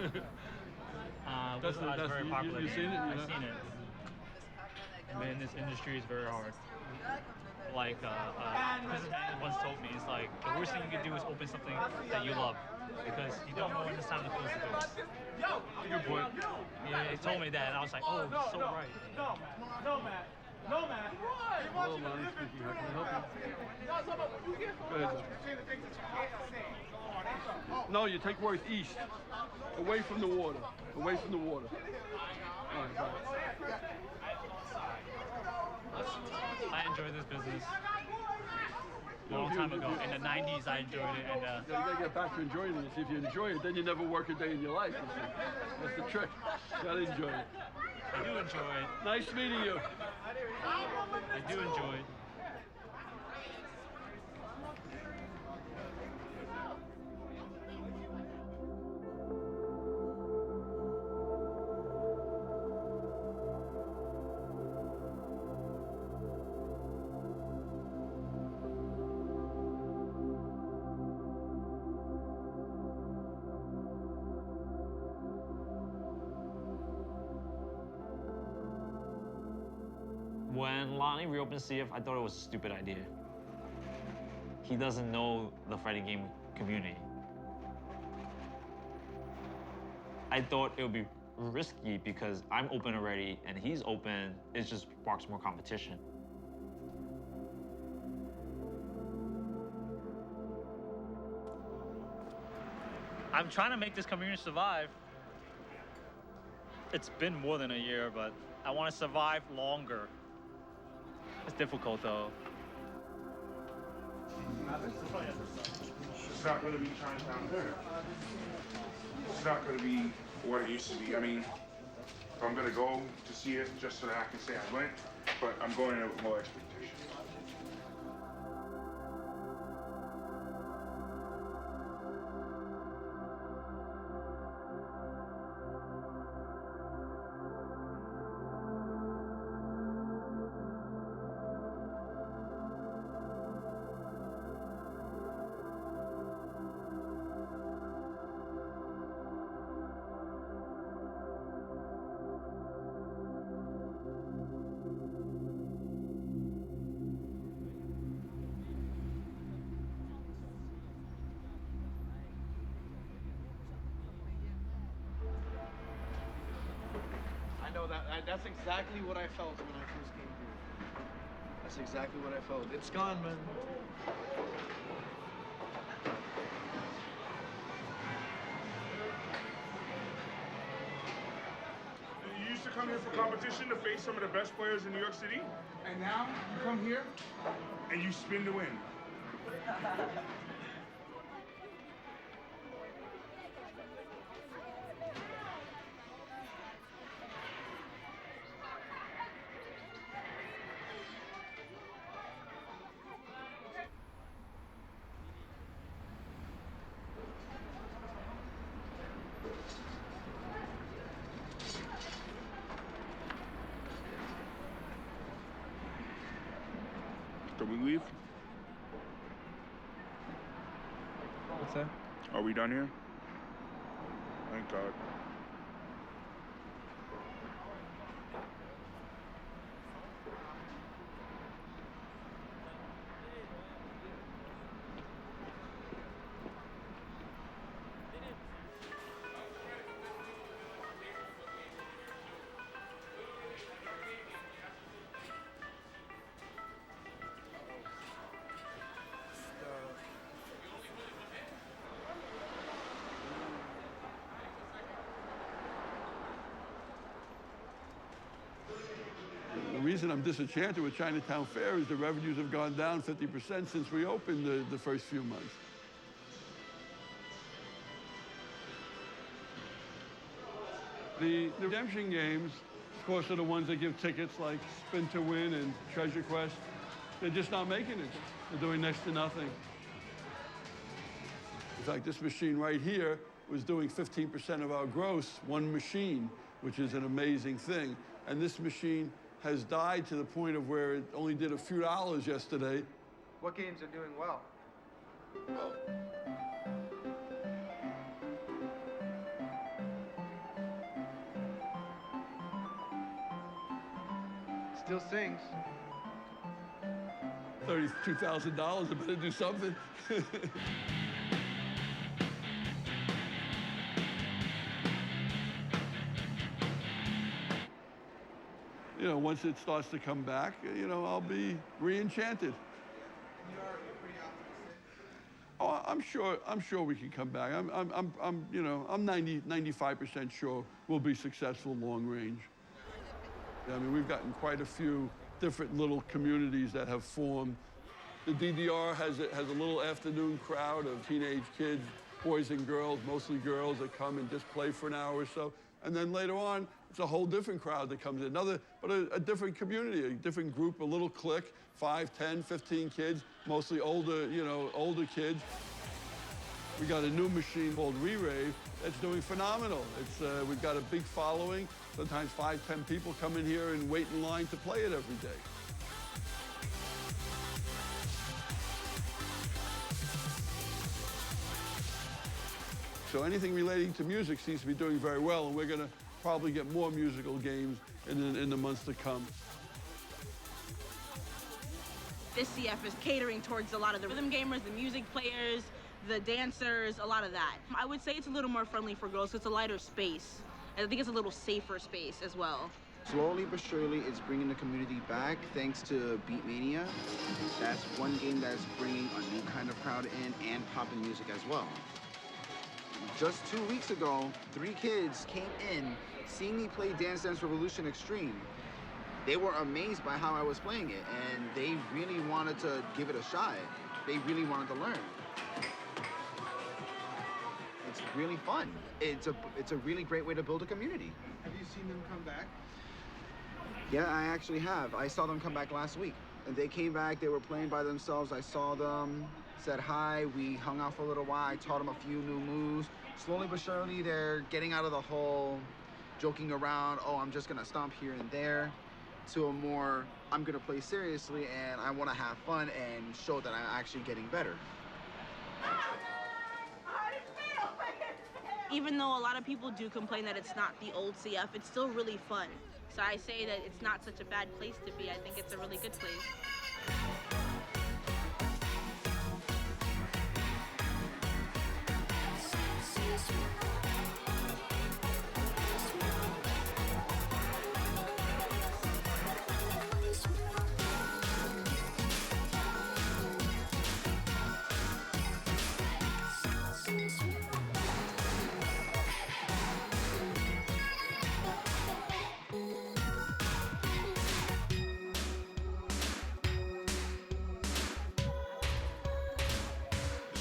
Wizard of Oz is very popular. You've seen it? I've seen it. Man, this industry is very hard. Like, Mrs. Man once told me, it's like, the worst thing you can do is open something that you love. Because you don't know when it's time to close the doors. Good point. Yeah, he told me that, and I was like, oh, so right. No, Matt. No, Matt. Hello, Lonnie speaking. How can I help you? Go ahead. No, you take words east. Away from the water. Away from the water. All right, bye. I enjoy this business. long time ago. In the 90s, I enjoyed it. And, you gotta get back to enjoying it. If you enjoy it, then you never work a day in your life. That's the trick. You gotta enjoy it. I do enjoy it. Nice meeting you. I do enjoy it. When Lonnie reopened CF, I thought it was a stupid idea. He doesn't know the fighting game community. I thought it would be risky because I'm open already and he's open. It just sparks more competition. I'm trying to make this community survive. It's been more than a year, but I want to survive longer. It's difficult, though. It's not going to be Chinatown Fair. It's not going to be what it used to be. I mean, if I'm going to go to see it just so that I can say I went, but I'm going in with more expectations. No, that's exactly what I felt when I first came here. That's exactly what I felt. It's gone, man. You used to come here for competition to face some of the best players in New York City? And now you come here? And you spin to win. Can we leave? What's that? Are we done here? Thank God. The reason I'm disenchanted with Chinatown Fair is the revenues have gone down 50% since we opened the first few months. The redemption games, of course, are the ones that give tickets like Spin to Win and Treasure Quest. They're just not making it. They're doing next to nothing. In fact, this machine right here was doing 15% of our gross, one machine, which is an amazing thing. And this machine has died to the point of where it only did a few dollars yesterday. What games are doing well? Still sings. $32,000, I better do something. You know, once it starts to come back, you know, I'll be re-enchanted. Oh, I'm sure we can come back. You know, I'm 95% sure we'll be successful long range. I mean, we've gotten quite a few different little communities that have formed. The DDR has a little afternoon crowd of teenage kids, boys and girls, mostly girls, that come and just play for an hour or so. And then later on, it's a whole different crowd that comes in, a different community, a different group, a little clique, 5, 10, 15 kids, mostly older, older kids. We got a new machine called Re-Rave that's doing phenomenal. We've got a big following. Sometimes 5, 10 people come in here and wait in line to play it every day. So anything relating to music seems to be doing very well, and we're going to probably get more musical games in the months to come. This CF is catering towards a lot of the rhythm gamers, the music players, the dancers, a lot of that. I would say it's a little more friendly for girls, so it's a lighter space. I think it's a little safer space as well. Slowly but surely, it's bringing the community back thanks to Beatmania. That's one game that's bringing a new kind of crowd in and poppin' music as well. Just 2 weeks ago, 3 kids came in, seeing me play Dance Dance Revolution Extreme. They were amazed by how I was playing it, and they really wanted to give it a shot. They really wanted to learn. It's really fun. It's a really great way to build a community. Have you seen them come back? Yeah, I actually have. I saw them come back last week. And they came back, they were playing by themselves. I saw them, said hi, we hung out for a little while. I taught them a few new moves. Slowly but surely, they're getting out of the whole joking around, oh, I'm just gonna stomp here and there, to a more, I'm gonna play seriously and I wanna have fun and show that I'm actually getting better. Even though a lot of people do complain that it's not the old CF, it's still really fun. So I say that it's not such a bad place to be. I think it's a really good place.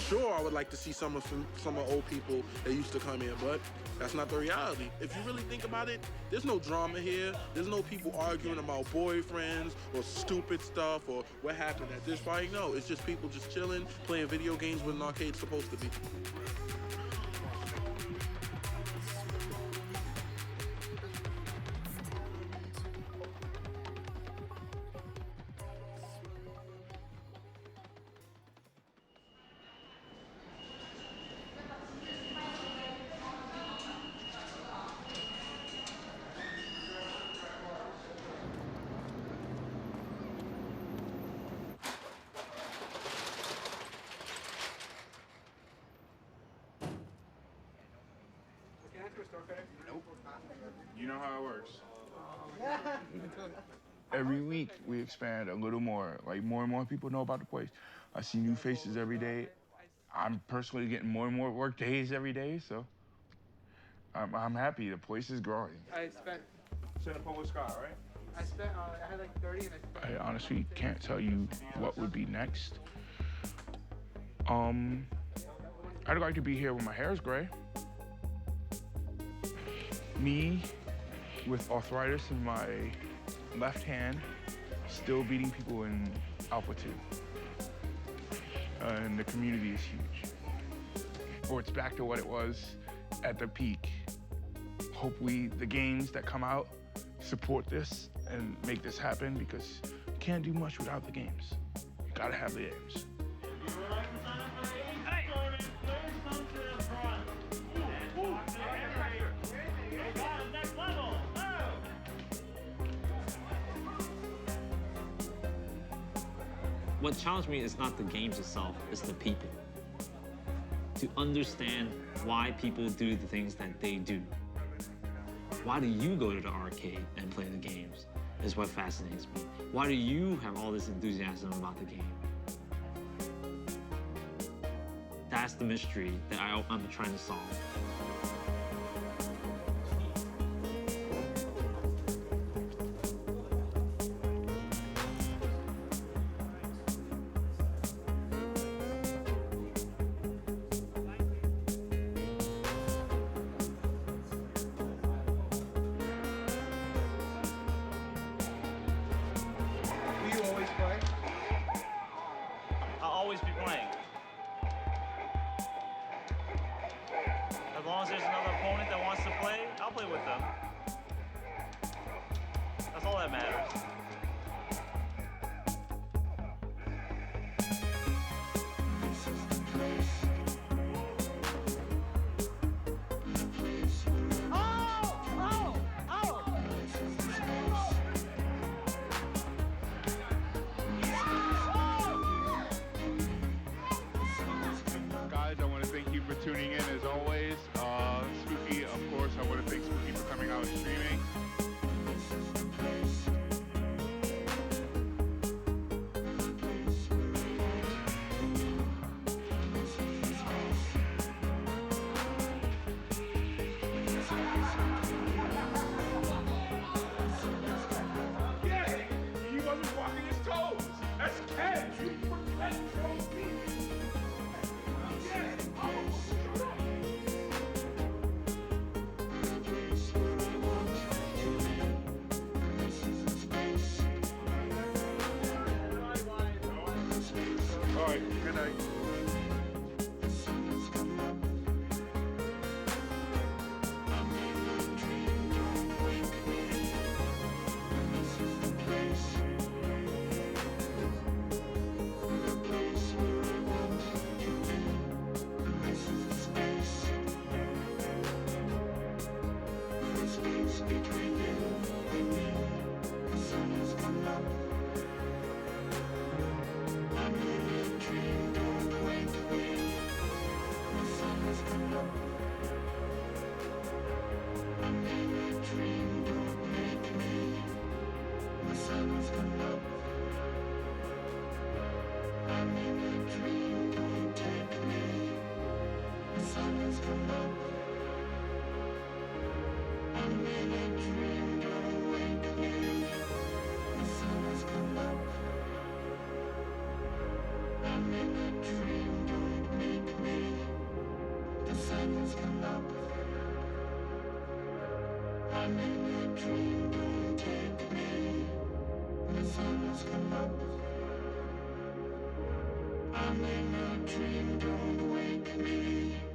Sure, I would like to see some of old people that used to come here, but that's not the reality. If you really think about it, there's no drama here. There's no people arguing about boyfriends or stupid stuff or what happened at this fight. No, it's just people just chilling, playing video games where an arcade's supposed to be. You know how it works. Every week we expand a little more. Like more and more people know about the place. I see new faces every day. I'm personally getting more and more work days every day, so I'm happy. The place is growing. I spent. Chinatown Fair, right? I had like 30 and I spent. I honestly can't tell you what would be next. I'd like to be here when my hair is gray. Me with arthritis in my left hand, still beating people in altitude. And the community is huge. Or it's back to what it was at the peak. Hopefully the games that come out support this and make this happen, because you can't do much without the games. You gotta have the games. What challenged me is not the games itself, it's the people. To understand why people do the things that they do. Why do you go to the arcade and play the games is what fascinates me. Why do you have all this enthusiasm about the game? That's the mystery that I'm trying to solve. that matters. Guys, I want to thank you for tuning in as always. Spooky, of course, I want to thank Spooky for coming out and streaming. He wasn't walking his toes. That's Ken. You were Ken toes. All right, good night. I'm in a dream, don't wake me.